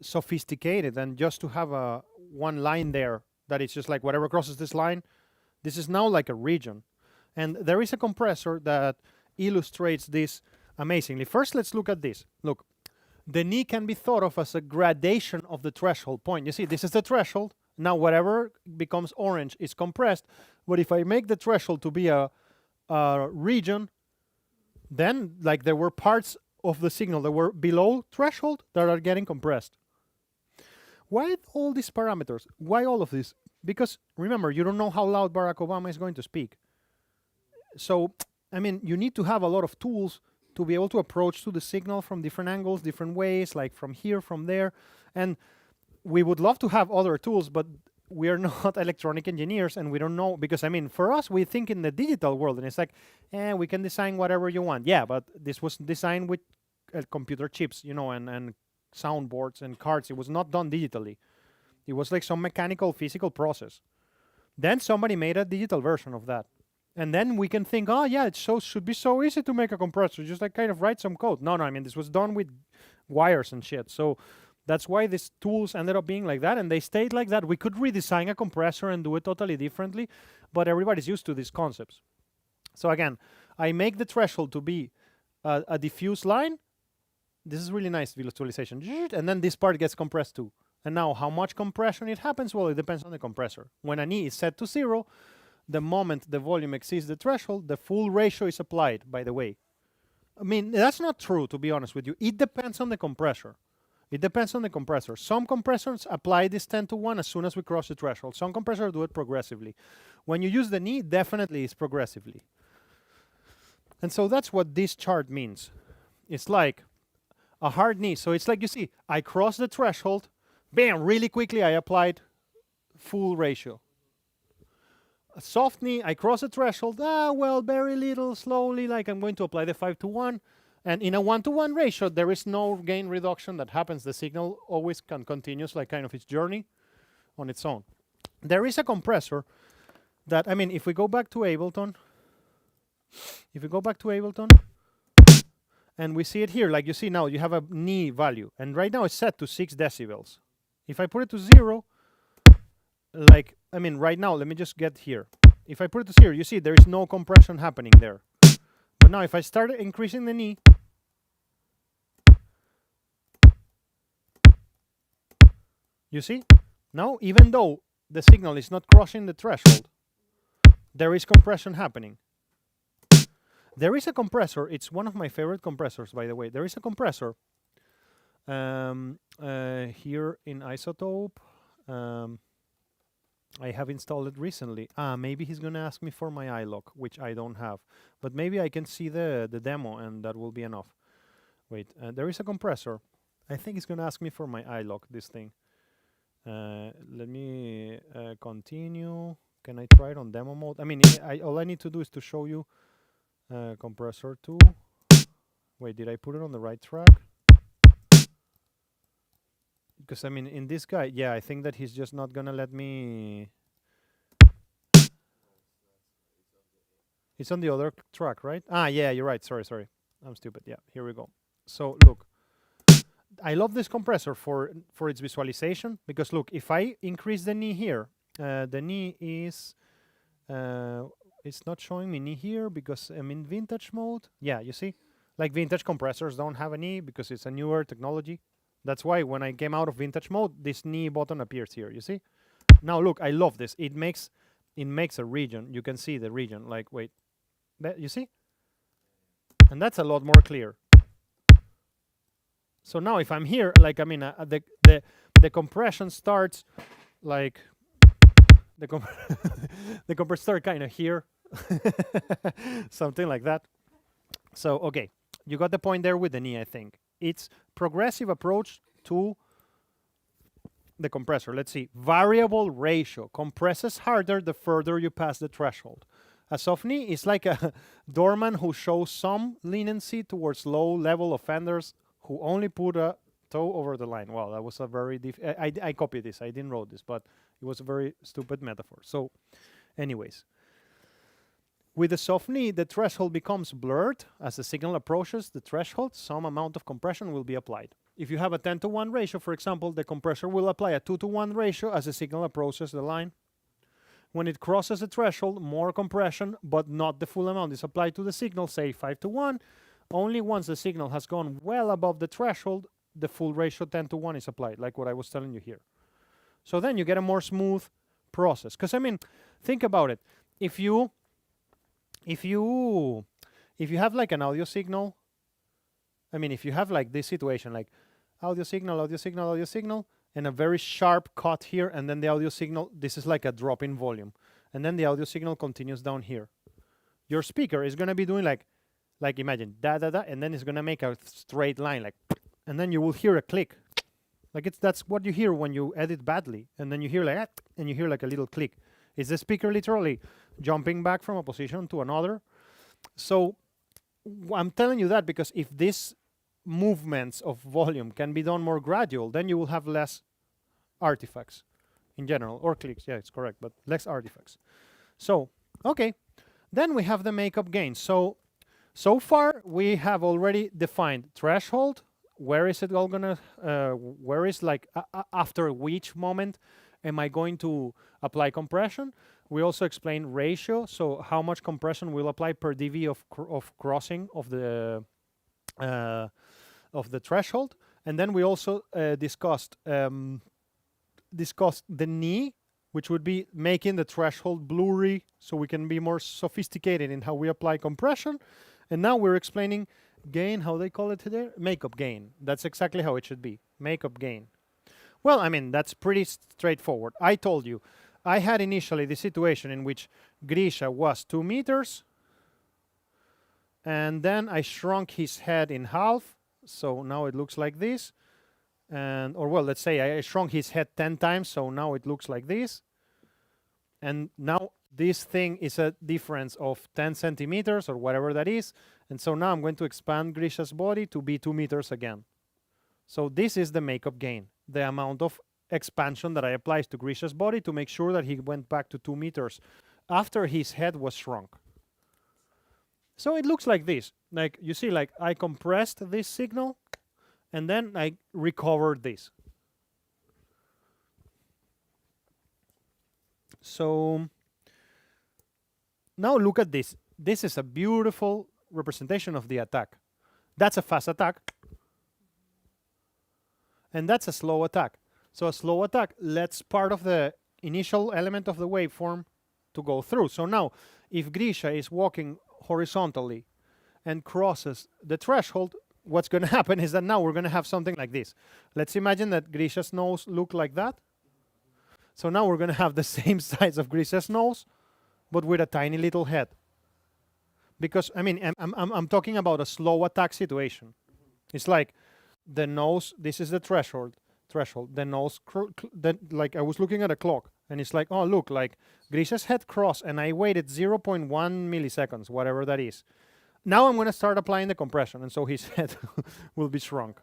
sophisticated than just to have a one line there that it's just like whatever crosses this line. This is now like a region. And there is a compressor that illustrates this amazingly. First, let's look at this. Look, the knee can be thought of as a gradation of the threshold point. You see, this is the threshold. Now, whatever becomes orange is compressed. But if I make the threshold to be a region, then like there were parts of the signal that were below threshold that are getting compressed. Why all these parameters? Why all of this? Because remember, you don't know how loud Barack Obama is going to speak. So, I mean, you need to have a lot of tools to be able to approach to the signal from different angles, different ways, like from here, from there. And we would love to have other tools, but we are not electronic engineers and we don't know. Because, I mean, for us, we think in the digital world and it's like, we can design whatever you want. Yeah, but this was designed with computer chips, you know, and soundboards and cards. It was not done digitally. It was like some mechanical, physical process. Then somebody made a digital version of that. And then we can think, oh, yeah, it should be so easy to make a compressor. Just like kind of write some code. No, I mean, this was done with wires and shit. So that's why these tools ended up being like that. And they stayed like that. We could redesign a compressor and do it totally differently. But everybody's used to these concepts. So again, I make the threshold to be a diffuse line. This is really nice visualization. And then this part gets compressed too. And now how much compression it happens? Well, it depends on the compressor. When an E is set to 0, the moment the volume exceeds the threshold, the full ratio is applied, by the way. I mean, that's not true, to be honest with you. It depends on the compressor. It depends on the compressor. Some compressors apply this 10:1 as soon as we cross the threshold. Some compressors do it progressively. When you use the knee, definitely it's progressively. And so that's what this chart means. It's like a hard knee. So it's like, you see, I cross the threshold, bam, really quickly I applied full ratio. A soft knee, I cross the threshold, well, very little, slowly, like I'm going to apply the 5:1. And in a 1:1 ratio, there is no gain reduction that happens. The signal always continues like kind of its journey on its own. There is a compressor that, I mean, if we go back to Ableton, and we see it here, like you see now, you have a knee value. And right now it's set to 6 decibels. If I put it to 0, like, I mean, right now, let me just get here. If I put it to 0, you see there is no compression happening there. But now if I start increasing the knee, you see? Now, even though the signal is not crossing the threshold, there is compression happening. There is a compressor. It's one of my favorite compressors, by the way. There is a compressor here in Isotope. I have installed it recently. Maybe he's going to ask me for my iLok, which I don't have. But maybe I can see the demo, and that will be enough. Wait, there is a compressor. I think he's going to ask me for my iLok, this thing. Let me continue. Can I try it on demo mode? I mean, all I need to do is to show you compressor 2. Wait, did I put it on the right track? Because, I mean, in this guy, yeah, I think that he's just not going to let me... It's on the other track, right? Yeah, you're right. Sorry. I'm stupid. Yeah, here we go. So, look. I love this compressor for its visualization. Because, look, if I increase the knee here, the knee is... it's not showing me knee here because I'm in vintage mode. Yeah, you see? Like, vintage compressors don't have a knee because it's a newer technology. That's why when I came out of vintage mode, this knee button appears here, you see? Now look, I love this. It makes a region. You can see the region. Like, wait, you see? And that's a lot more clear. So now if I'm here, like, I mean, the compression starts like, the compressor starts kind of here. Something like that. So, okay, you got the point there with the knee, I think. It's progressive approach to the compressor. Let's see. Variable ratio. Compresses harder the further you pass the threshold. A soft knee is like a doorman who shows some leniency towards low-level offenders who only put a toe over the line. Well, that was a very... I copied this. I didn't wrote this, but it was a very stupid metaphor. So, anyways. With the soft knee, the threshold becomes blurred. As the signal approaches the threshold, some amount of compression will be applied. if you have a 10-to-1 ratio, for example, the compressor will apply a 2-to-1 ratio as the signal approaches the line. When it crosses the threshold, more compression, but not the full amount, is applied to the signal, say 5-to-1. Only once the signal has gone well above the threshold, the full ratio 10-to-1 is applied, like what I was telling you here. So then you get a more smooth process. Because I mean, think about it. If you have like an audio signal, I mean, if you have like this situation, like audio signal, audio signal, audio signal, and a very sharp cut here, and then the audio signal, this is like a drop in volume. And then the audio signal continues down here. Your speaker is going to be doing like imagine, da, da, da, and then it's going to make a straight line, like, and then you will hear a click. Like that's what you hear when you edit badly. And then you hear like that, and you hear like a little click. Is the speaker literally jumping back from a position to another? So I'm telling you that because if these movements of volume can be done more gradual, then you will have less artifacts in general, or clicks. Yeah, it's correct, but less artifacts. So, okay. Then we have the makeup gain. So far we have already defined threshold. Where is it all gonna, where is like, after which moment am I going to apply compression? We also explain ratio, so how much compression we'll apply per dB of crossing of the threshold. And then we also discussed the knee, which would be making the threshold blurry so we can be more sophisticated in how we apply compression. And now we're explaining gain, how they call it today? Makeup gain. That's exactly how it should be. Makeup gain. Well, I mean, that's pretty straightforward. I told you, I had initially the situation in which Grisha was 2 meters, and then I shrunk his head in half, so now it looks like this. And, or well, let's say I shrunk his head 10 times, so now it looks like this. And now this thing is a difference of 10 centimeters or whatever that is. And so now I'm going to expand Grisha's body to be 2 meters again. So this is the makeup gain, the amount of expansion that I applied to Grisha's body to make sure that he went back to 2 meters after his head was shrunk. So it looks like this. Like you see, like I compressed this signal and then I recovered this. So now look at this. This is a beautiful representation of the attack. That's a fast attack. And that's a slow attack. So a slow attack lets part of the initial element of the waveform to go through. So now, if Grisha is walking horizontally and crosses the threshold, what's going to happen is that now we're going to have something like this. Let's imagine that Grisha's nose looked like that. So now we're going to have the same size of Grisha's nose, but with a tiny little head. Because, I mean, I'm talking about a slow attack situation. It's like the nose, this is the threshold, the nose, like I was looking at a clock, and it's like, oh, look, like Grisha's head crossed, and I waited 0.1 milliseconds, whatever that is. Now I'm going to start applying the compression, and so his head will be shrunk.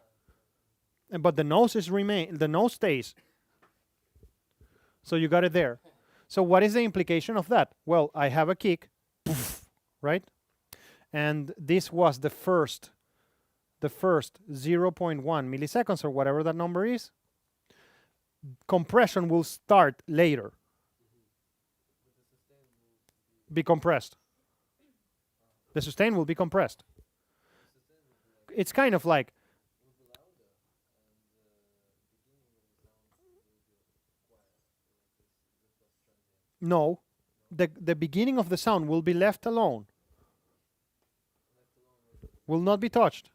But the nose the nose stays. So you got it there. So what is the implication of that? Well, I have a kick, poof, right? And this was the first 0.1 milliseconds or whatever that number is. Compression will start later. Be compressed. The sustain will be compressed. It's kind of like no, the beginning of the sound will be left alone. Will not be touched.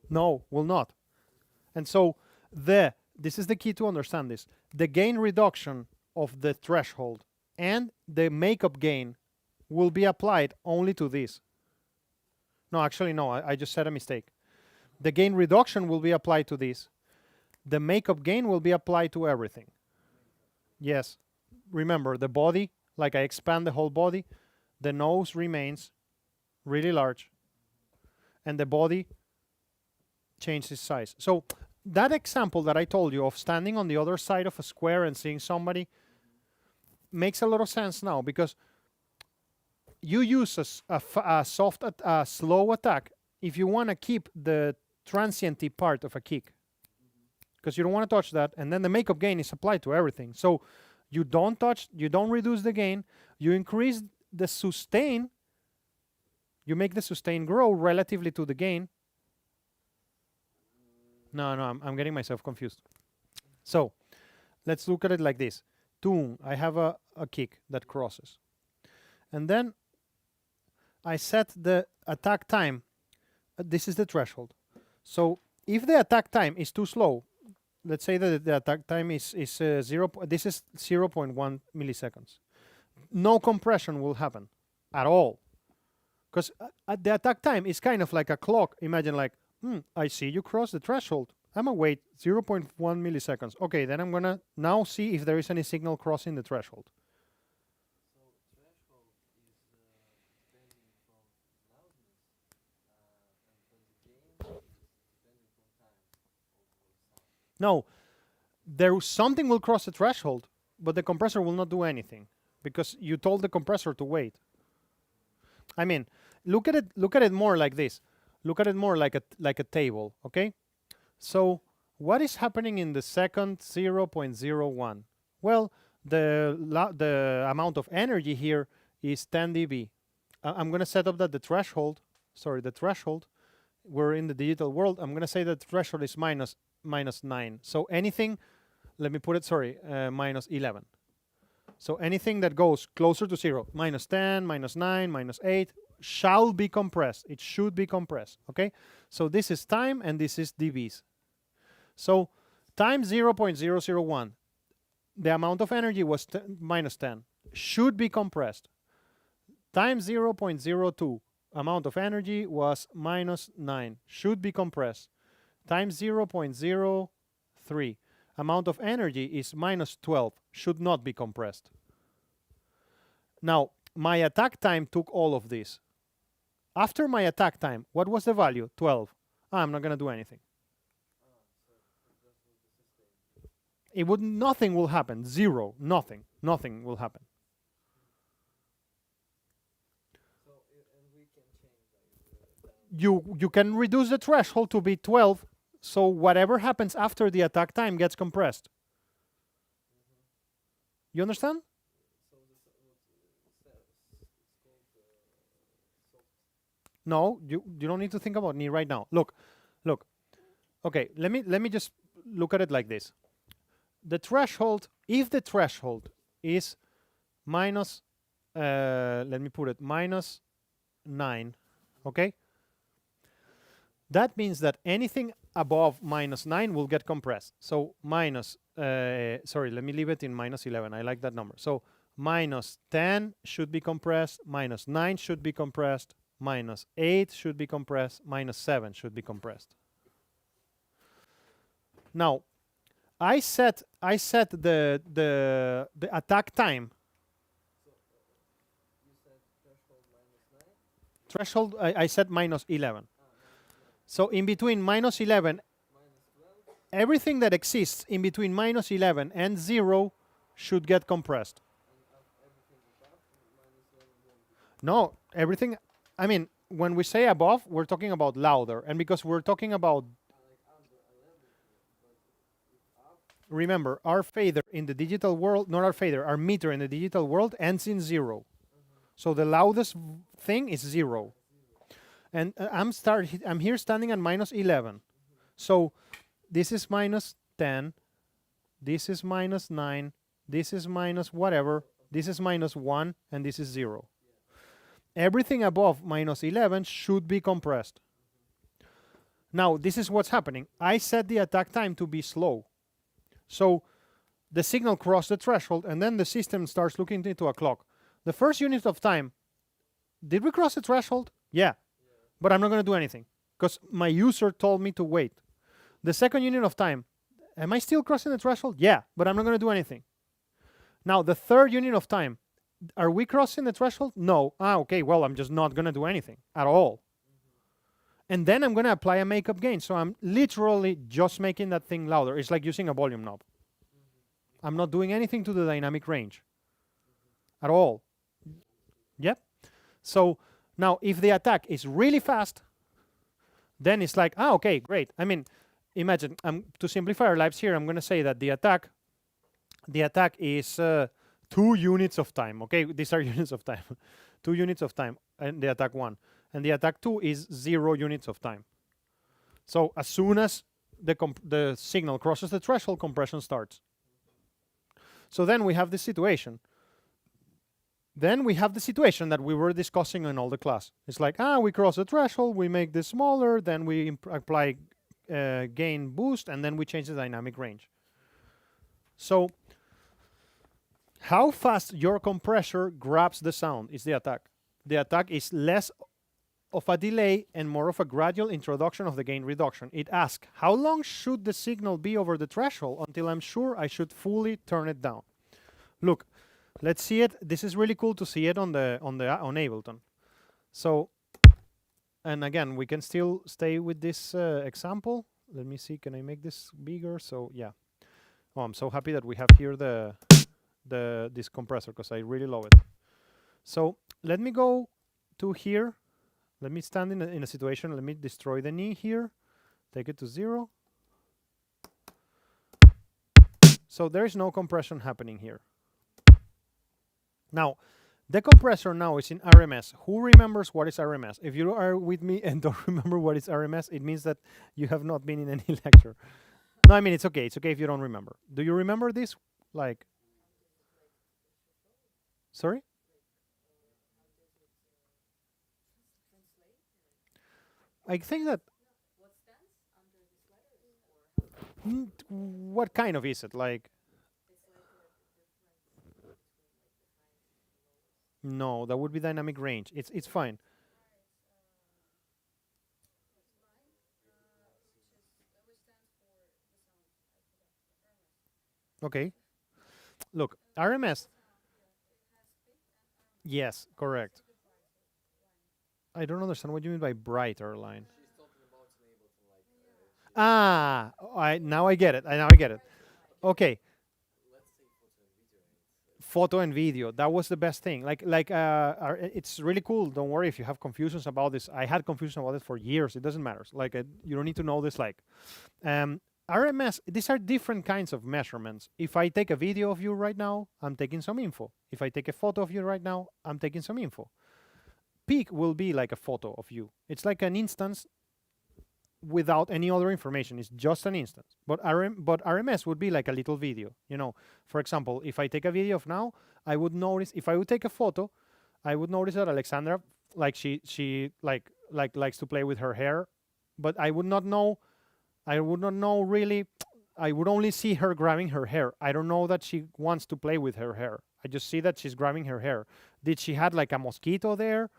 No, will not. And so this is the key to understand this. The gain reduction of the threshold and the makeup gain will be applied only to this. No, actually, no, I just said a mistake. The gain reduction will be applied to this. The makeup gain will be applied to everything. Yes. Remember, the body, like I expand the whole body, the nose remains really large, and the body changes size. So that example that I told you of standing on the other side of a square and seeing somebody makes a lot of sense now, because you use a slow attack if you want to keep the transienty part of a kick, because you don't want to touch that, and then the makeup gain is applied to everything. So you don't touch, you don't reduce the gain, you increase the sustain, you make the sustain grow relatively to the gain. No, I'm getting myself confused. So let's look at it like this. I have a kick that crosses. And then I set the attack time. This is the threshold. So if the attack time is too slow, let's say that the attack time is 0. This is 0.1 milliseconds. No compression will happen at all. Because the attack time is kind of like a clock. Imagine like, I see you cross the threshold. I'm going to wait 0.1 milliseconds. Okay, then I'm going to now see if there is any signal crossing the threshold. No, something will cross the threshold, but the compressor will not do anything because you told the compressor to wait. I mean, look at it more like this. Look at it more like a table, okay? So what is happening in the second 0.01? Well, the amount of energy here is 10 dB. I'm going to set up that the threshold, we're in the digital world. I'm going to say that the threshold is minus 9. So anything, let me put it, minus 11. So anything that goes closer to 0, minus 10, minus 9, minus 8, shall be compressed. It should be compressed, okay? So this is time and this is dBs. So time 0.001, the amount of energy was minus 10, should be compressed. Time 0.02, amount of energy was minus 9, should be compressed. Time 0.03, amount of energy is minus 12, should not be compressed. Now, my attack time took all of this. After my attack time, what was the value? 12. I'm not going to do anything. Nothing will happen. 0. Nothing will happen. You can reduce the threshold to be 12, so whatever happens after the attack time gets compressed. You understand? No, you don't need to think about me right now. Look. Okay, let me just look at it like this. The threshold, if the threshold is minus, let me put it, minus 9, okay? That means that anything above minus 9 will get compressed. So minus, sorry, let me leave it in minus 11. I like that number. So minus 10 should be compressed, minus 9 should be compressed, minus 8 should be compressed, minus 7 should be compressed. Now, I set the attack time. Threshold, I set minus 11. So in between minus 11, everything that exists in between minus 11 and 0 should get compressed. No, everything, I mean, when we say above, we're talking about louder. And because we're talking about, remember, our fader in the digital world, not our fader, our meter in the digital world ends in 0. So the loudest thing is 0. And I'm here standing at minus 11. So this is minus 10, this is minus 9, this is minus whatever, this is minus 1, and this is 0. Everything above minus 11 should be compressed. Now, this is what's happening. I set the attack time to be slow. So the signal crossed the threshold, and then the system starts looking into a clock. The first unit of time, did we cross the threshold? Yeah. But I'm not going to do anything because my user told me to wait. The second unit of time, am I still crossing the threshold? Yeah, but I'm not going to do anything. Now, the third unit of time, are we crossing the threshold? No. Okay, well, I'm just not going to do anything at all. And then I'm going to apply a makeup gain. So I'm literally just making that thing louder. It's like using a volume knob. I'm not doing anything to the dynamic range at all. Yep. So now if the attack is really fast, then it's like, okay, great. I mean, imagine, to simplify our lives here, I'm going to say that the attack is 2 units of time. Okay, these are units of time. 2 units of time, and the attack 1. And the attack 2 is 0 units of time. So as soon as the signal crosses the threshold, compression starts. So then we have this situation. Then we have the situation that we were discussing in all the class. It's like, we cross the threshold, we make this smaller, then we apply gain boost, and then we change the dynamic range. So how fast your compressor grabs the sound is the attack. The attack is less of a delay and more of a gradual introduction of the gain reduction. It asks, how long should the signal be over the threshold until I'm sure I should fully turn it down? Look, let's see it. This is really cool to see it on Ableton. So, and again, we can still stay with this example. Let me see, can I make this bigger? So yeah. Oh, I'm so happy that we have here this compressor because I really love it. So let me go to here. Let me stand in a situation. Let me destroy the knee here. Take it to 0. So there is no compression happening here. Now, the compressor now is in RMS. Who remembers what is RMS? If you are with me and don't remember what is RMS, it means that you have not been in any lecture. No, I mean, it's okay. It's okay if you don't remember. Do you remember this? Like, sorry? I think that... What kind of is it? Like... No, that would be dynamic range. It's fine. Okay. Look, RMS. Yes, correct. I don't understand what you mean by brighter line. Now I get it. Now I get it. Okay. Photo and video. That was the best thing. It's really cool. Don't worry if you have confusions about this. I had confusion about it for years. It doesn't matter. You don't need to know this. RMS, these are different kinds of measurements. If I take a video of you right now, I'm taking some info. If I take a photo of you right now, I'm taking some info. Peak will be like a photo of you. It's like an instance without any other information. It's just an instance. But RMS would be like a little video. You know, for example, if I take a video of now, I would notice, if I would take a photo, I would notice that Alexandra, she likes to play with her hair, but I would not know really. I would only see her grabbing her hair. I don't know that she wants to play with her hair. I just see that she's grabbing her hair. Did she had like a mosquito there?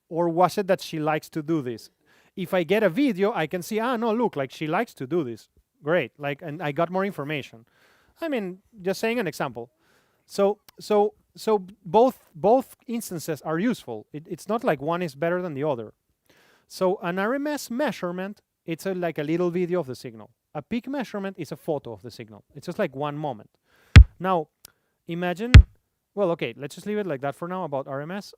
Or was it that she likes to do this? If I get a video, I can see, no, look, like she likes to do this. Great. And I got more information. I mean, just saying an example. So both instances are useful. It's not like one is better than the other. So an RMS measurement, it's like a little video of the signal. A peak measurement is a photo of the signal. It's just like one moment. Now, imagine, well, okay, let's just leave it like that for now about RMS.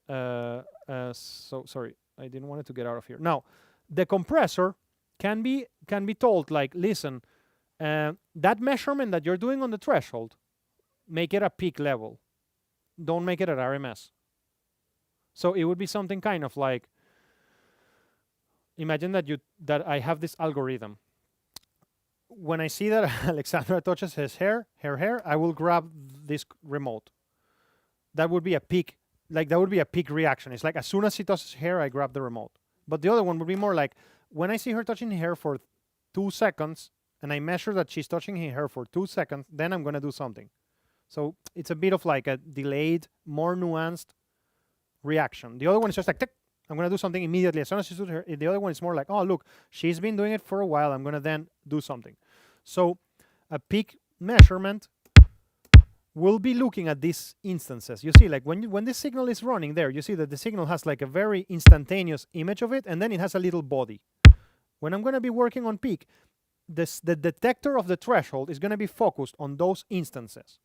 So sorry, I didn't want it to get out of here. Now, the compressor can be told like, listen, that measurement that you're doing on the threshold, make it a peak level. Don't make it at RMS. So it would be something kind of like, imagine that I have this algorithm. When I see that Alexandra touches her hair, I will grab this remote. That would be a peak, that would be a peak reaction. It's like as soon as she touches hair, I grab the remote. But the other one would be more like when I see her touching hair for 2 seconds and I measure that she's touching her hair for 2 seconds, then I'm going to do something. So it's a bit of like a delayed, more nuanced reaction. The other one is just like, tick, I'm going to do something immediately. As soon as she's doing her, the other one is more like, oh, look, she's been doing it for a while. I'm going to then do something. So a peak measurement will be looking at these instances. You see, like when this signal is running there, you see that the signal has like a very instantaneous image of it, and then it has a little body. When I'm going to be working on peak, the detector of the threshold is going to be focused on those instances.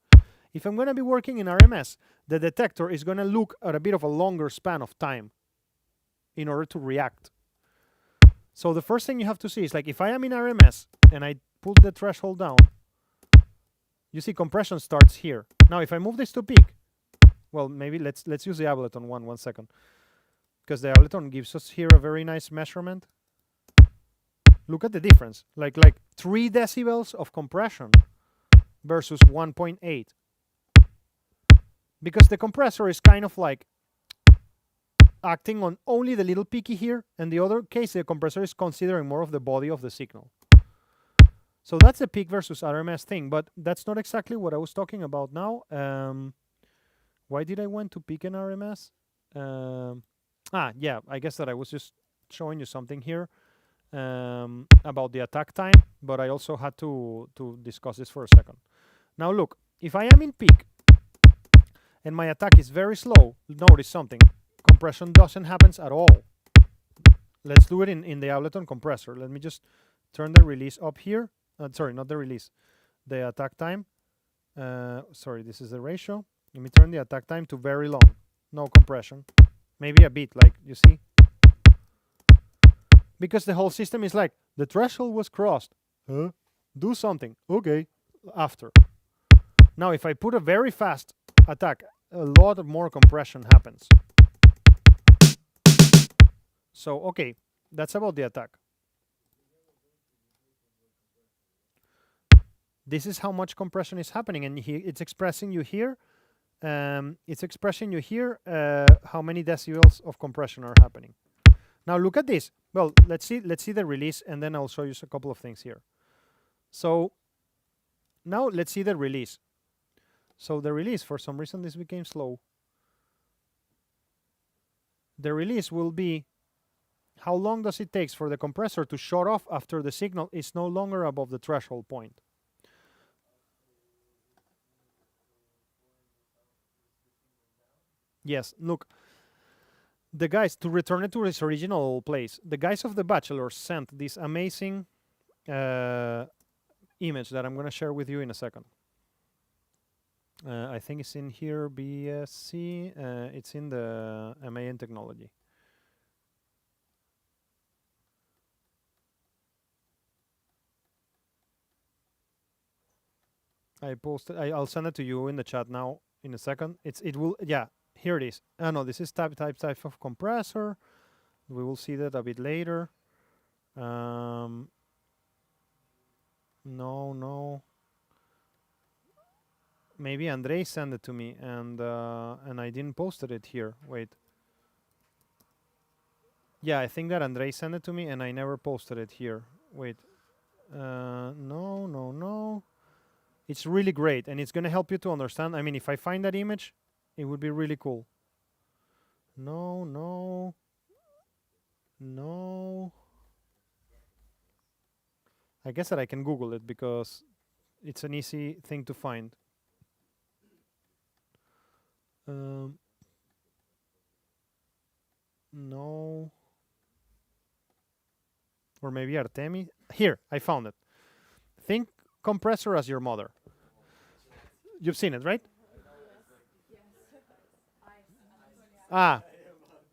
If I'm going to be working in RMS, the detector is going to look at a bit of a longer span of time in order to react. So the first thing you have to see is like if I am in RMS and I pull the threshold down, you see compression starts here. Now if I move this to peak, well, maybe let's use the Ableton one second, because the Ableton gives us here a very nice measurement. Look at the difference, like 3 decibels of compression versus 1.8, because the compressor is kind of like acting on only the little peaky here, and the other case the compressor is considering more of the body of the signal. So that's the peak versus RMS thing, but that's not exactly what I was talking about now. Why did I went to peak and RMS? Yeah, I guess that I was just showing you something here about the attack time, but I also had to discuss this for a second. Now look, if I am in peak and my attack is very slow, notice something. Compression doesn't happen at all. Let's do it in the Ableton compressor. Let me just turn the release up here. Sorry, not the release. The attack time. Sorry, this is the ratio. Let me turn the attack time to very long. No compression. Maybe a bit, like, you see? Because the whole system is like, the threshold was crossed. Huh? Do something. Okay. After. Now, if I put a very fast attack, a lot of more compression happens. So, okay. That's about the attack. This is how much compression is happening, and it's expressing you here. It's expressing you here how many decibels of compression are happening. Now look at this. Well, let's see the release, and then I'll show you a couple of things here. So now let's see the release. So the release, for some reason this became slow. The release will be how long does it take for the compressor to shut off after the signal is no longer above the threshold point. Yes, look, the guys, to return it to its original place, the guys of The Bachelor sent this amazing image that I'm going to share with you in a second. I think it's in here, BSc, it's in the MA in Technology. I posted, I'll send it to you in the chat now in a second. It will, yeah. Here it is. No, this is type of compressor. We will see that a bit later. No. Maybe Andre sent it to me, and I didn't post it here. Wait. Yeah, I think that Andre sent it to me, and I never posted it here. Wait. No. It's really great, and it's gonna help you to understand. I mean, if I find that image, it would be really cool. No. I guess that I can Google it because it's an easy thing to find. No. Or maybe Artemi. Here, I found it. Think compressor as your mother. You've seen it, right?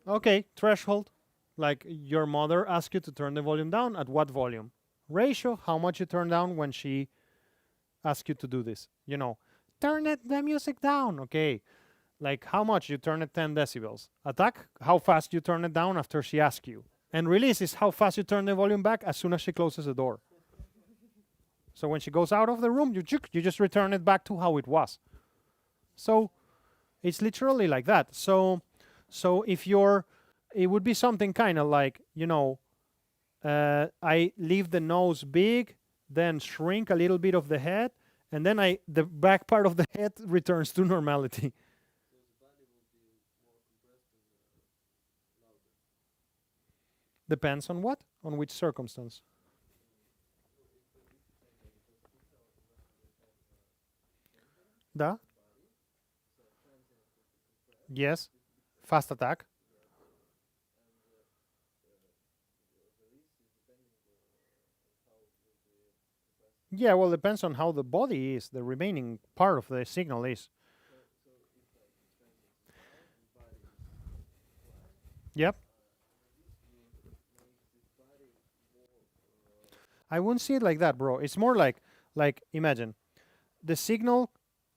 Okay, threshold. Like your mother asks you to turn the volume down, at what volume? Ratio, how much you turn down when she asks you to do this. You know, turn the music down. Okay, like how much you turn it 10 decibels. Attack, how fast you turn it down after she asks you. And release is how fast you turn the volume back as soon as she closes the door. So when she goes out of the room, you just return it back to how it was. So it's literally like that. So if it would be something kind of like, you know, I leave the nose big, then shrink a little bit of the head, and then the back part of the head returns to normality. Depends on what? On which circumstance? Yes. Fast attack. Yeah, well, depends on how the body is, the remaining part of the signal is. Yep. I wouldn't see it like that, bro. It's more like imagine the signal.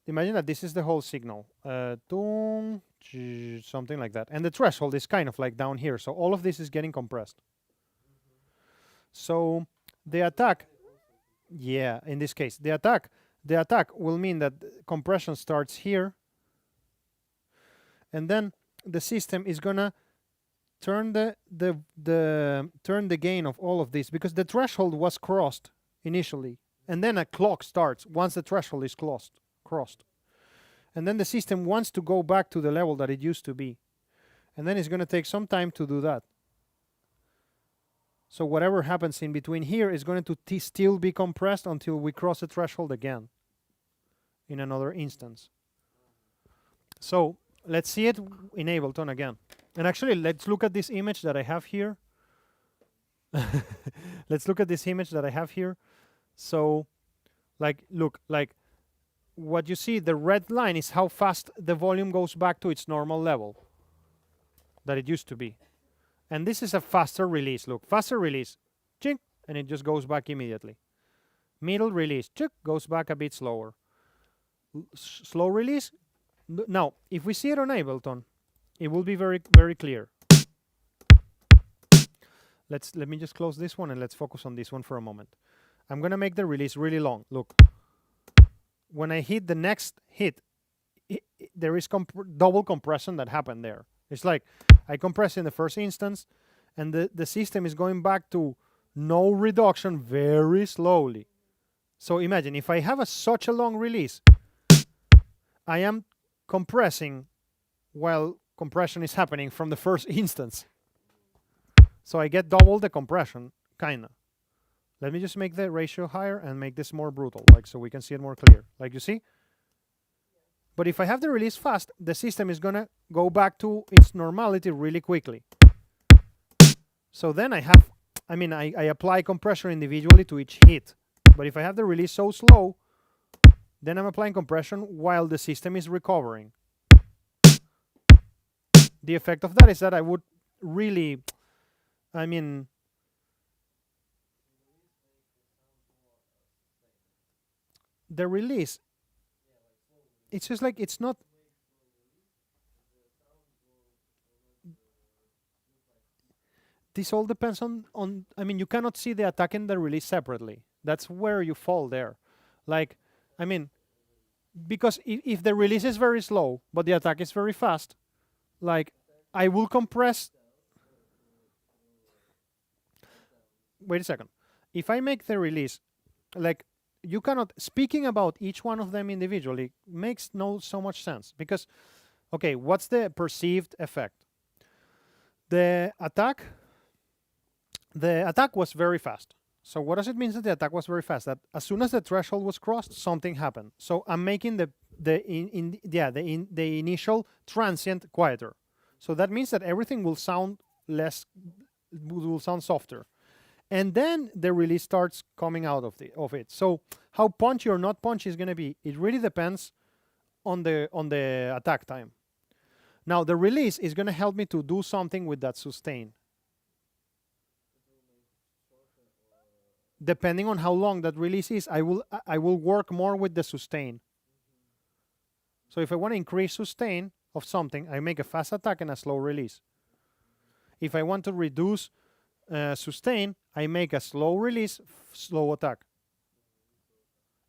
Imagine that this is the whole signal, something like that, and the threshold is kind of like down here. So all of this is getting compressed. So the attack, yeah, in this case, the attack will mean that compression starts here, and then the system is gonna turn turn the gain of all of this, because the threshold was crossed initially, and then a clock starts once the threshold is crossed, and then the system wants to go back to the level that it used to be, and then it's going to take some time to do that. So whatever happens in between here is going to still be compressed until we cross the threshold again in another instance. So let's see it in Ableton again. And actually, let's look at this image that I have here. Let's look at this image that I have here. So, look, what you see, the red line is how fast the volume goes back to its normal level that it used to be. And this is a faster release. Look, faster release, chink, and it just goes back immediately. Middle release, chink, goes back a bit slower. Slow release. Now, if we see it on Ableton, it will be very, very clear. Let me just close this one and let's focus on this one for a moment. I'm going to make the release really long. Look, when I hit the next hit, there is double compression that happened there. It's like I compress in the first instance, and the system is going back to no reduction very slowly. So imagine if I have such a long release, I am compressing while compression is happening from the first instance. So I get double the compression, kinda. Let me just make the ratio higher and make this more brutal, so we can see it more clear. Like you see? But if I have the release fast, the system is gonna go back to its normality really quickly. So then I apply compression individually to each hit. But if I have the release so slow, then I'm applying compression while the system is recovering. The effect of that is that I would really, the release, it's just like it's not. This all depends on you cannot see the attack and the release separately. That's where you fall there. Because if the release is very slow, but the attack is very fast, I will compress. Wait a second. If I make the release, you cannot, speaking about each one of them individually makes so much sense, because, okay, what's the perceived effect? The attack was very fast. So what does it mean that the attack was very fast? That as soon as the threshold was crossed, something happened. So I'm making the initial transient quieter. So that means that everything will sound softer. And then the release starts coming out of it. So how punchy or not punchy is going to be, it really depends on the attack time. Now the release is going to help me to do something with that sustain. Depending on how long that release is, I will work more with the sustain. So if I want to increase sustain of something, I make a fast attack and a slow release. If I want to reduce sustain, I make a slow release, slow attack.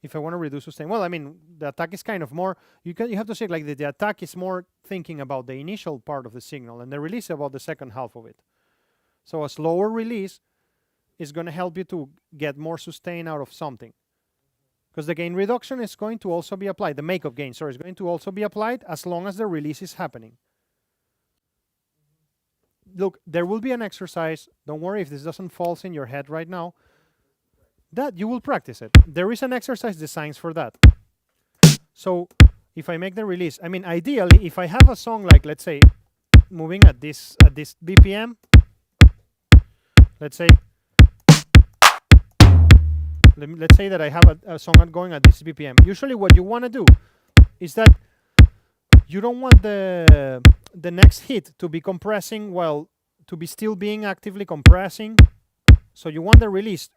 If I want to reduce sustain, well, the attack is kind of more. You have to say the attack is more thinking about the initial part of the signal, and the release about the second half of it. So a slower release is going to help you to get more sustain out of something, because the gain reduction is going to also be applied. The makeup gain, sorry, is going to also be applied as long as the release is happening. Look, there will be an exercise. Don't worry if this doesn't fall in your head right now. That you will practice it. There is an exercise designed for that. So if I make the release, ideally, if I have a song let's say, moving at this BPM, let's say that I have a song going at this BPM. Usually, what you want to do is that you don't want the next hit to be compressing to be still being actively compressing. So you want the release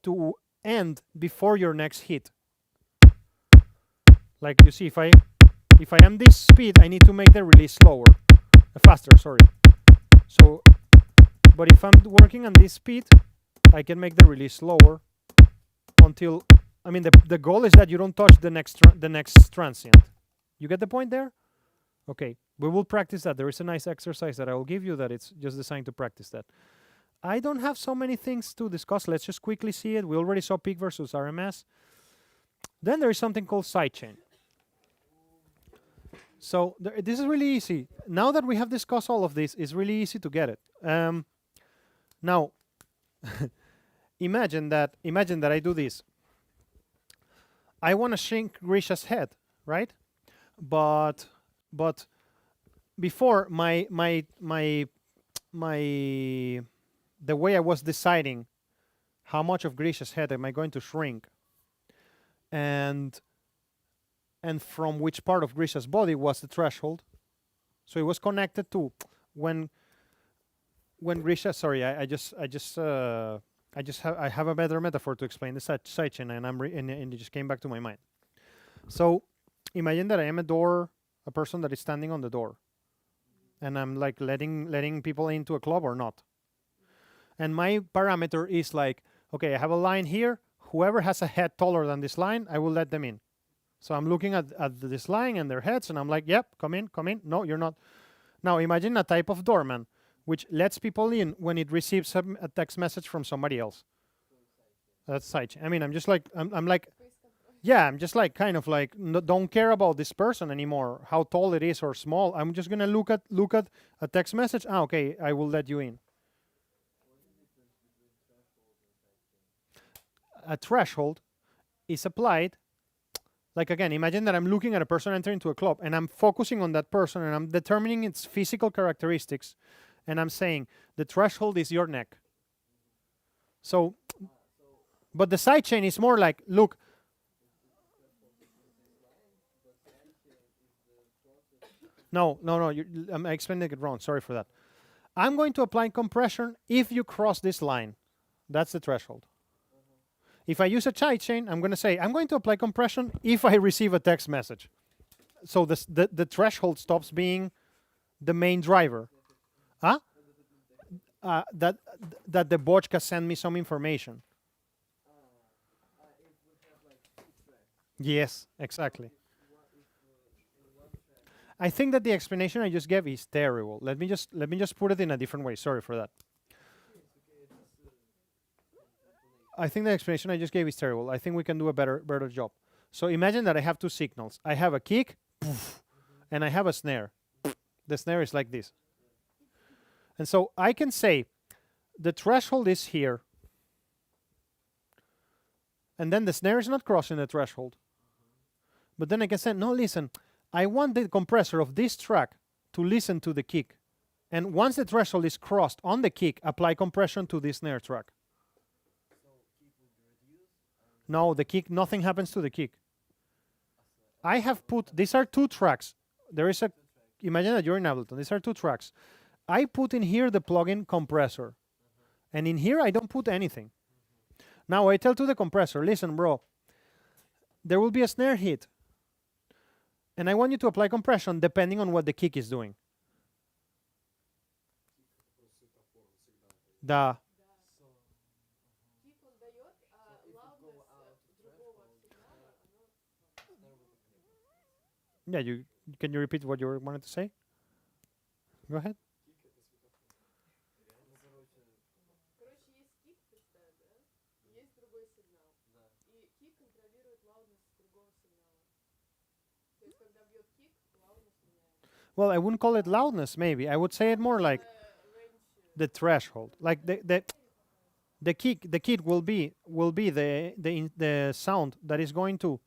to end before your next hit. Like you see, if I am this speed, I need to make the release slower, faster. Sorry. So, but if I'm working on this speed, I can make the release slower until. I mean, the goal is that you don't touch the next transient. You get the point there? Okay, we will practice that. There is a nice exercise that I will give you that it's just designed to practice that. I don't have so many things to discuss. Let's just quickly see it. We already saw peak versus RMS. Then there is something called sidechain. So this is really easy. Now that we have discussed all of this, it's really easy to get it. Now, imagine that I do this. I want to shrink Grisha's head, right? But before the way I was deciding how much of Grisha's head am I going to shrink, and from which part of Grisha's body was the threshold. So it was connected to when Grisha. Sorry, I have a better metaphor to explain the sidechain, and it just came back to my mind. So imagine that I am a person that is standing on the door, and I'm like letting people into a club or not. And my parameter is like, okay, I have a line here. Whoever has a head taller than this line, I will let them in. So I'm looking at this line and their heads, and I'm like, yep, come in. No, you're not. Now imagine a type of doorman which lets people in when it receives a text message from somebody else. That's sidechain. I mean, I'm just like, I'm like, yeah, I'm just like kind of like don't care about this person anymore, how tall it is or small. I'm just gonna look at a text message. Ah, okay, I will let you in. A threshold is applied. Like again, imagine that I'm looking at a person entering into a club, and I'm focusing on that person, and I'm determining its physical characteristics, and I'm saying the threshold is your neck. So, but the sidechain is more like, look. No, I'm explaining it wrong. Sorry for that. I'm going to apply compression if you cross this line. That's the threshold. If I use a sidechain, I'm going to say, I'm going to apply compression if I receive a text message. So the threshold stops being the main driver. Huh? That the Bochka send me some information. Yes, exactly. I think that the explanation I just gave is terrible. Let me just put it in a different way. Sorry for that. I think the explanation I just gave is terrible. I think we can do a better job. So imagine that I have two signals. I have a kick, poof, and I have a snare. The snare is like this. And so I can say the threshold is here. And then the snare is not crossing the threshold. But then I can say, no, listen, I want the compressor of this track to listen to the kick. And once the threshold is crossed on the kick, apply compression to this snare track. No, the kick, nothing happens to the kick. I have put, these are two tracks. There is a, imagine that you're in Ableton. These are two tracks. I put in here the plugin compressor. And in here, I don't put anything. Now I tell to the compressor, listen, bro, there will be a snare hit. And I want you to apply compression depending on what the kick is doing. Да. Yeah, can you repeat what you wanted to say? Go ahead. Well, I wouldn't call it loudness, maybe. I would say it more like the threshold. Like the kick will be the sound that is going to,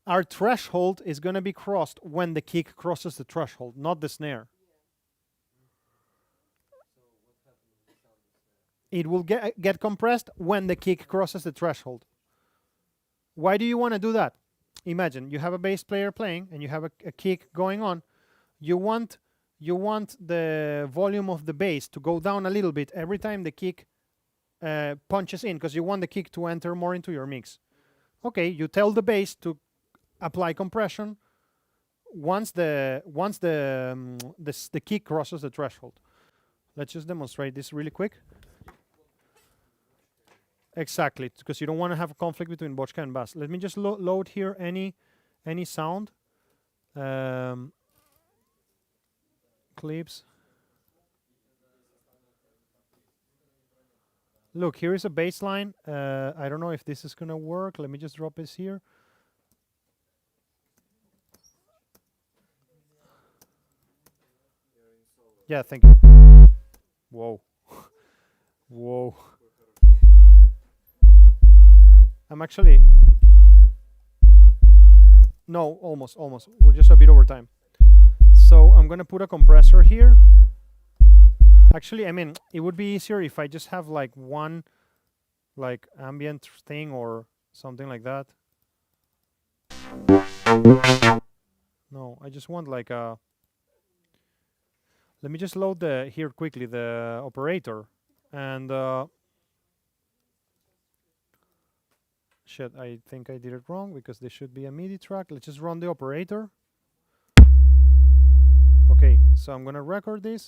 our threshold is going to be crossed when the kick crosses the threshold, not the snare. It will get compressed when the kick crosses the threshold. Why do you want to do that? Imagine you have a bass player playing and you have a kick going on. You want the volume of the bass to go down a little bit every time the kick punches in because you want the kick to enter more into your mix. Okay, you tell the bass to apply compression once the kick crosses the threshold. Let's just demonstrate this really quick. Exactly, because you don't want to have a conflict between bochka and bass. Let me just load here any sound. Clips. Look, here is a bass line. I don't know if this is going to work. Let me just drop this here. Yeah, thank you. Whoa. Whoa. I'm actually... No, almost. We're just a bit over time. So I'm going to put a compressor here. Actually, I mean, it would be easier if I just have like one like ambient thing or something like that. No, I just want like a... Let me just load here quickly the operator and shit, I think I did it wrong because this should be a MIDI track. Let's just run the operator. Okay, so I'm gonna record this.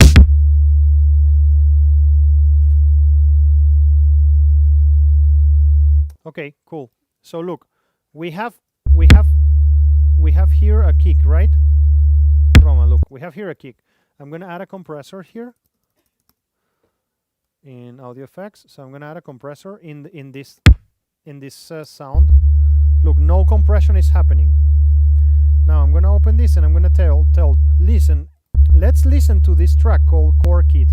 Okay, cool. So look, we have here a kick, right? Roma, look, we have here a kick. I'm gonna add a compressor here in audio effects. So I'm gonna add a compressor in this sound. Look, no compression is happening. Now I'm gonna open this and I'm gonna listen. Let's listen to this track called Core Kit.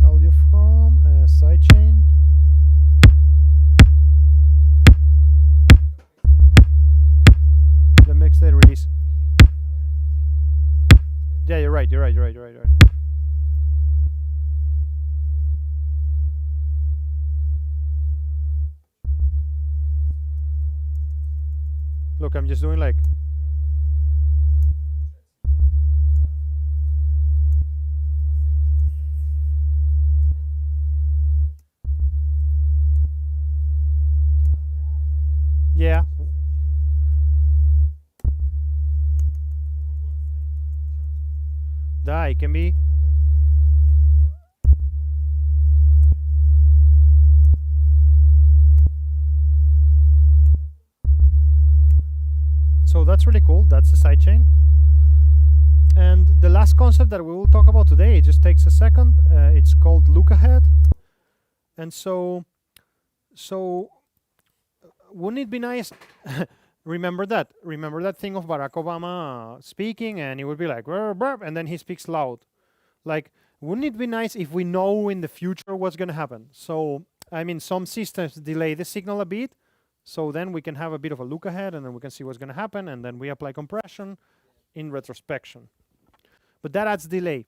Audio from sidechain. The mix that release. Yeah, you're right. Look, I'm just doing like... Yeah. It can be... So that's really cool. That's the sidechain. And the last concept that we will talk about today, it just takes a second. It's called look ahead. And so wouldn't it be nice? Remember that thing of Barack Obama speaking, and it would be like burp, burp, and then he speaks loud. Like, wouldn't it be nice if we know in the future what's going to happen? So I mean, some systems delay the signal a bit, so then we can have a bit of a look ahead, and then we can see what's going to happen, and then we apply compression in retrospection. But that adds delay.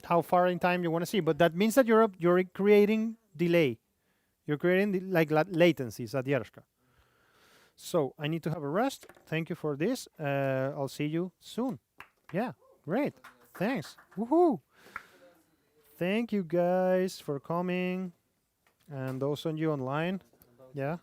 How far in time you want to see, but that means that you're creating delay. You're creating like latencies at Yershka. So I need to have a rest. Thank you for this. I'll see you soon. Yeah, great. Thanks. Woohoo! Thank you guys for coming, and those on you online. Yeah.